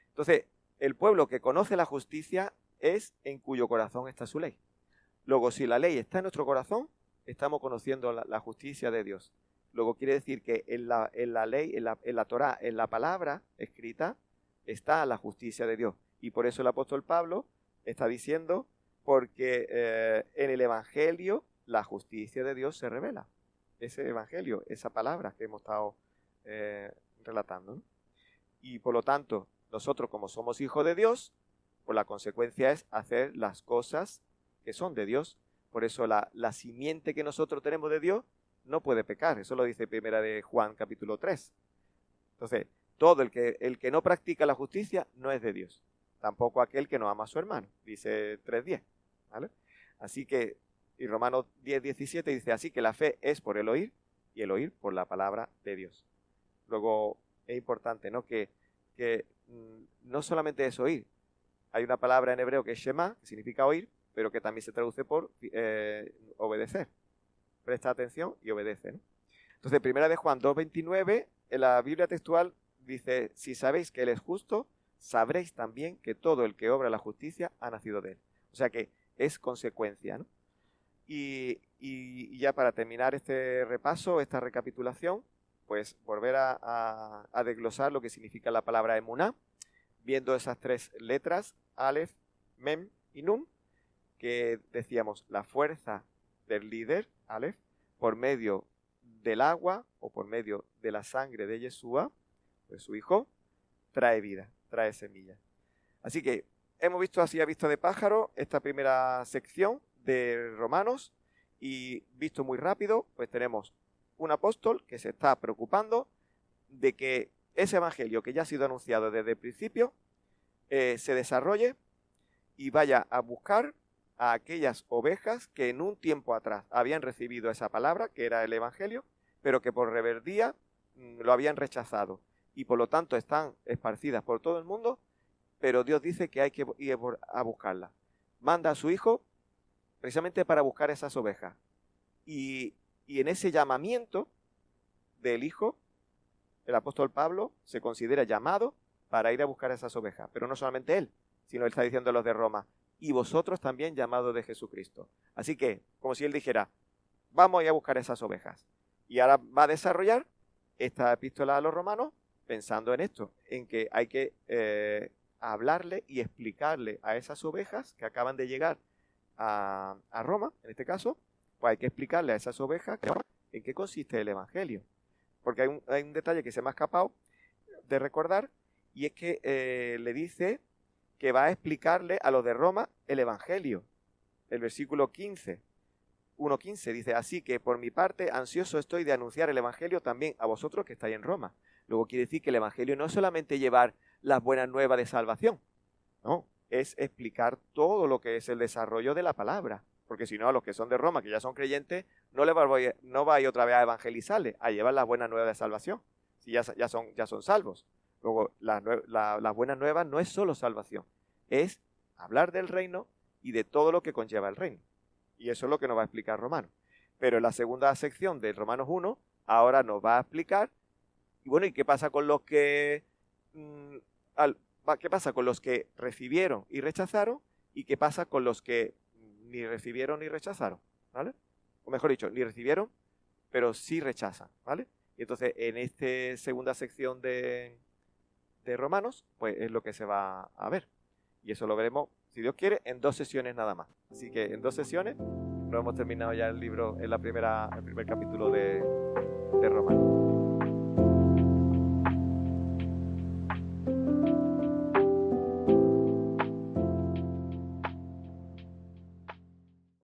Entonces, el pueblo que conoce la justicia es en cuyo corazón está su ley. Luego, si la ley está en nuestro corazón, estamos conociendo la justicia de Dios. Luego quiere decir que en la ley, en la Torá, en la palabra escrita, está la justicia de Dios. Y por eso el apóstol Pablo está diciendo, porque en el Evangelio la justicia de Dios se revela. Ese Evangelio, esa palabra que hemos estado relatando, ¿no? Y por lo tanto, nosotros como somos hijos de Dios, pues la consecuencia es hacer las cosas que son de Dios. Por eso la simiente que nosotros tenemos de Dios no puede pecar. Eso lo dice primera de Juan capítulo 3. Entonces, todo el que no practica la justicia no es de Dios. Tampoco aquel que no ama a su hermano, dice 3:10, ¿vale? Así que, y Romanos 10:17 dice, así que la fe es por el oír, y el oír por la palabra de Dios. Luego, es importante, ¿no? Que no solamente es oír. Hay una palabra en hebreo que es shema, que significa oír, pero que también se traduce por obedecer. Presta atención y obedece, ¿no? Entonces, primera de Juan 2:29, en la Biblia textual dice, si sabéis que Él es justo, sabréis también que todo el que obra la justicia ha nacido de Él. O sea que es consecuencia, ¿no? Y ya para terminar este repaso, esta recapitulación, pues volver a desglosar lo que significa la palabra emuná, viendo esas 3 letras, Aleph, Mem y Nun, que decíamos la fuerza del líder, Aleph, por medio del agua o por medio de la sangre de Yeshua, de su Hijo, trae vida, trae semilla. Así que hemos visto así a vista de pájaro esta primera sección de Romanos, Y visto muy rápido, pues tenemos un apóstol que se está preocupando de que ese evangelio que ya ha sido anunciado desde el principio se desarrolle y vaya a buscar a aquellas ovejas que en un tiempo atrás habían recibido esa palabra, que era el evangelio, pero que por reverdía lo habían rechazado y por lo tanto están esparcidas por todo el mundo, pero Dios dice que hay que ir a buscarlas. Manda a su hijo precisamente para buscar esas ovejas. Y en ese llamamiento del hijo, el apóstol Pablo se considera llamado para ir a buscar esas ovejas. Pero no solamente él, sino él está diciendo a los de Roma, y vosotros también llamados de Jesucristo. Así que, como si él dijera, vamos a ir a buscar esas ovejas. Y ahora va a desarrollar esta epístola a los romanos pensando en esto, en que hay que hablarle y explicarle a esas ovejas que acaban de llegar a Roma, en este caso, pues hay que explicarle a esas ovejas en qué consiste el evangelio. Porque hay un detalle que se me ha escapado de recordar, y es que le dice que va a explicarle a los de Roma el evangelio. El versículo 1:15 dice, así que por mi parte ansioso estoy de anunciar el evangelio también a vosotros que estáis en Roma. Luego quiere decir que el evangelio no es solamente llevar las buenas nuevas de salvación, no, es explicar todo lo que es el desarrollo de la palabra. Porque si no, a los que son de Roma, que ya son creyentes, no va a ir otra vez a evangelizarles, a llevar las buenas nuevas de salvación, si ya son salvos. Luego, las buenas nuevas no es solo salvación, es hablar del reino y de todo lo que conlleva el reino. Y eso es lo que nos va a explicar Romanos. Pero en la segunda sección de Romanos 1, ahora nos va a explicar, y bueno, ¿y qué pasa con los que qué pasa con los que recibieron y rechazaron? ¿Y qué pasa con los que ni recibieron ni rechazaron? ¿Vale? O mejor dicho, ni recibieron, pero sí rechazan, ¿vale? Y entonces, en esta segunda sección de Romanos, pues es lo que se va a ver. Y eso lo veremos, si Dios quiere, en 2 sesiones nada más. Así que en 2 sesiones nos hemos terminado ya el libro, el primer capítulo de Romanos.